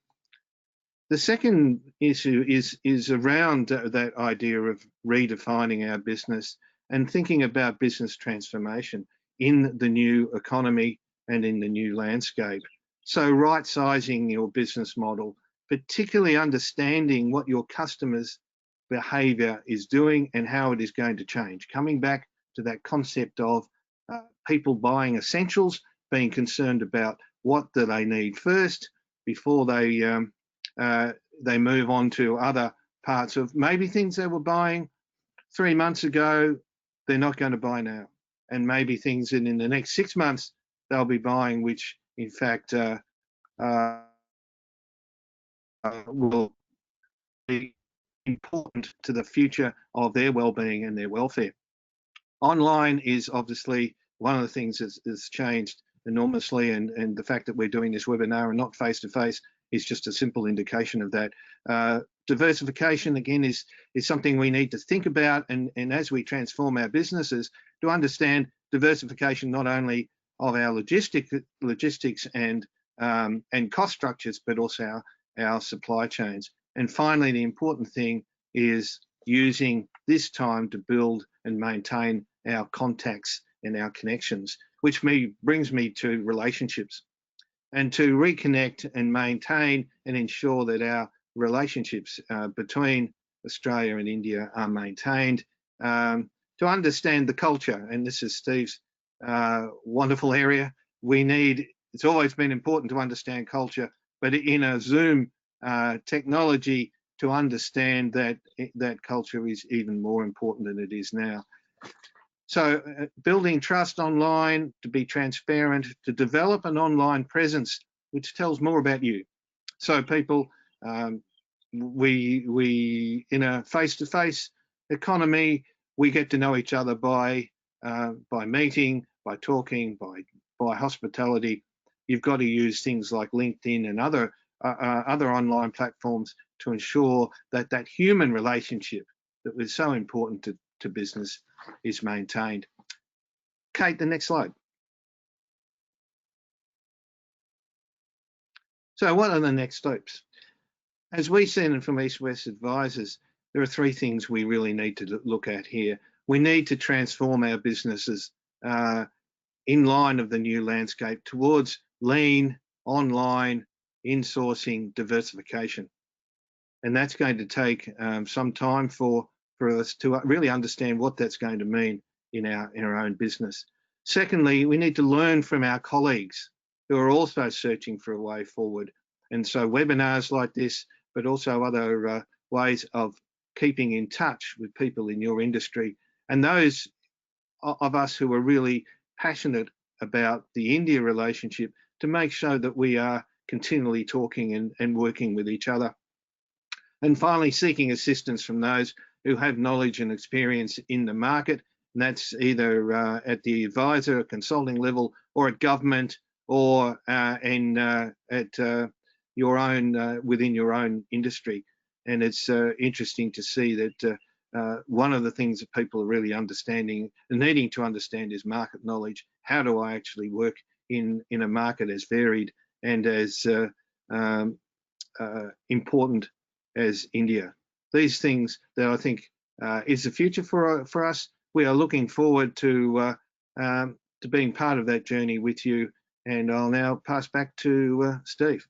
The second issue is around that idea of redefining our business and thinking about business transformation in the new economy and in the new landscape. So right-sizing your business model, particularly understanding what your customers' behaviour is doing and how it is going to change. Coming back to that concept of people buying essentials, being concerned about what do they need first before they move on to other parts of maybe things they were buying 3 months ago, they're not going to buy now. And maybe things in the next 6 months they'll be buying, which in fact will be important to the future of their well-being and their welfare. Online is obviously one of the things that's changed enormously, and the fact that we're doing this webinar and not face-to-face is just a simple indication of that. Diversification, again, is something we need to think about, and as we transform our businesses, to understand diversification not only of our logistics and cost structures, but also our supply chains. And finally, the important thing is using this time to build and maintain our contacts and our connections, which brings me to relationships, and to reconnect and maintain and ensure that our relationships between Australia and India are maintained, to understand the culture. And this is Steve's wonderful area. It's always been important to understand culture, but in a Zoom technology, to understand that culture is even more important than it is now. So building trust online, to be transparent, to develop an online presence which tells more about you. So people, we in a face-to-face economy, we get to know each other by meeting, by talking, by hospitality. You've got to use things like LinkedIn and other online platforms to ensure that human relationship that was so important to business is maintained. Kate, the next slide. So what are the next steps? As we see it from East West Advisors, there are three things we really need to look at here. We need to transform our businesses in line of the new landscape towards lean, online, insourcing, diversification. And that's going to take some time for us to really understand what that's going to mean in our own business. Secondly, we need to learn from our colleagues who are also searching for a way forward. And so webinars like this, but also other ways of keeping in touch with people in your industry, and those of us who are really passionate about the India relationship, to make sure that we are continually talking and working with each other. And finally, seeking assistance from those who have knowledge and experience in the market, and that's either at the advisor or consulting level, or at government, or at your own within your own industry. And it's interesting to see that one of the things that people are really needing to understand is market knowledge. How do I actually work in a market as varied and as important as India? These things that I think is the future for us. We are looking forward to being part of that journey with you. And I'll now pass back to Steve.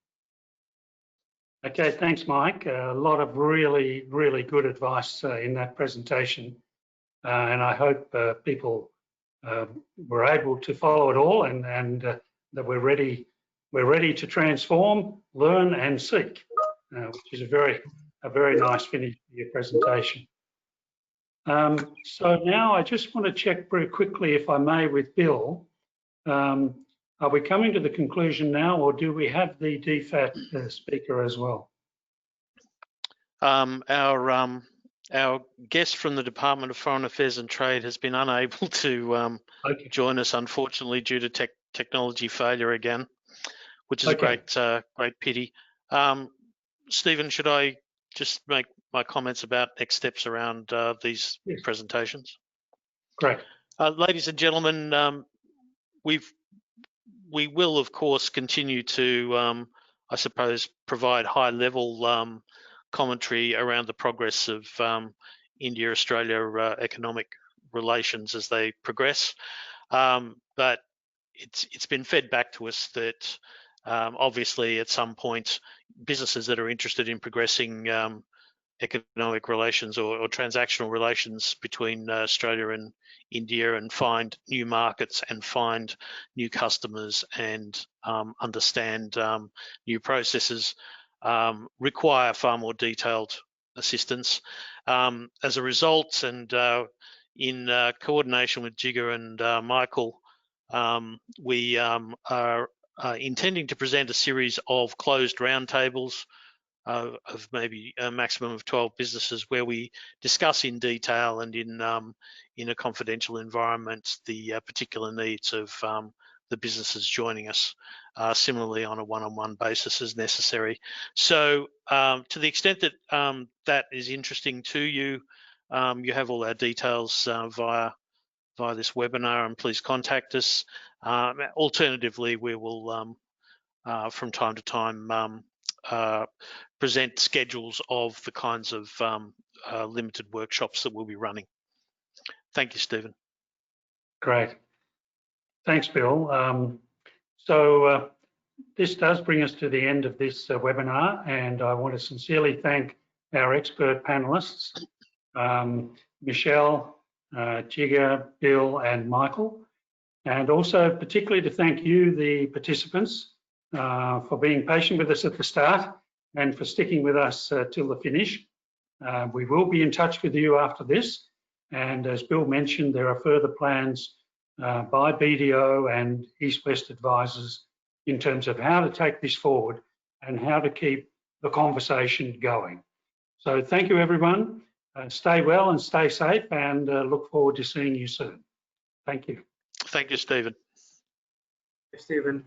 Okay, thanks, Mike. A lot of really, really good advice in that presentation. And I hope people were able to follow it all, and that we're ready to transform, learn and seek, which is a very nice finish to your presentation. So now I just want to check very quickly, if I may, with Bill. Are we coming to the conclusion now, or do we have the DFAT speaker as well? Our guest from the Department of Foreign Affairs and Trade has been unable to join us, unfortunately, due to technology failure again, which is a great pity. Stephen, should I just make my comments about next steps around these presentations? Great. Ladies and gentlemen, we will, of course, continue to, I suppose, provide high-level commentary around the progress of India-Australia economic relations as they progress. But it's been fed back to us that obviously at some point, businesses that are interested in progressing economic relations or transactional relations between Australia and India, and find new markets and find new customers and understand new processes, require far more detailed assistance. As a result, and in coordination with Jigar and Michael, we are intending to present a series of closed roundtables of maybe a maximum of 12 businesses, where we discuss in detail and in a confidential environment the particular needs of the businesses joining us, similarly on a one-on-one basis as necessary. So to the extent that that is interesting to you, you have all our details via this webinar, and please contact us. Alternatively, we will from time to time present schedules of the kinds of limited workshops that we'll be running. Thank you, Stephen. Great. Thanks, Bill. This does bring us to the end of this webinar, and I want to sincerely thank our expert panelists, Michelle, Jigar, Bill and Michael, and also particularly to thank you, the participants, for being patient with us at the start and for sticking with us till the finish. We will be in touch with you after this, and as Bill mentioned, there are further plans by BDO and East West Advisors in terms of how to take this forward and how to keep the conversation going. So thank you, everyone. Stay well and stay safe, and look forward to seeing you soon. Thank you. Thank you, Stephen. Stephen.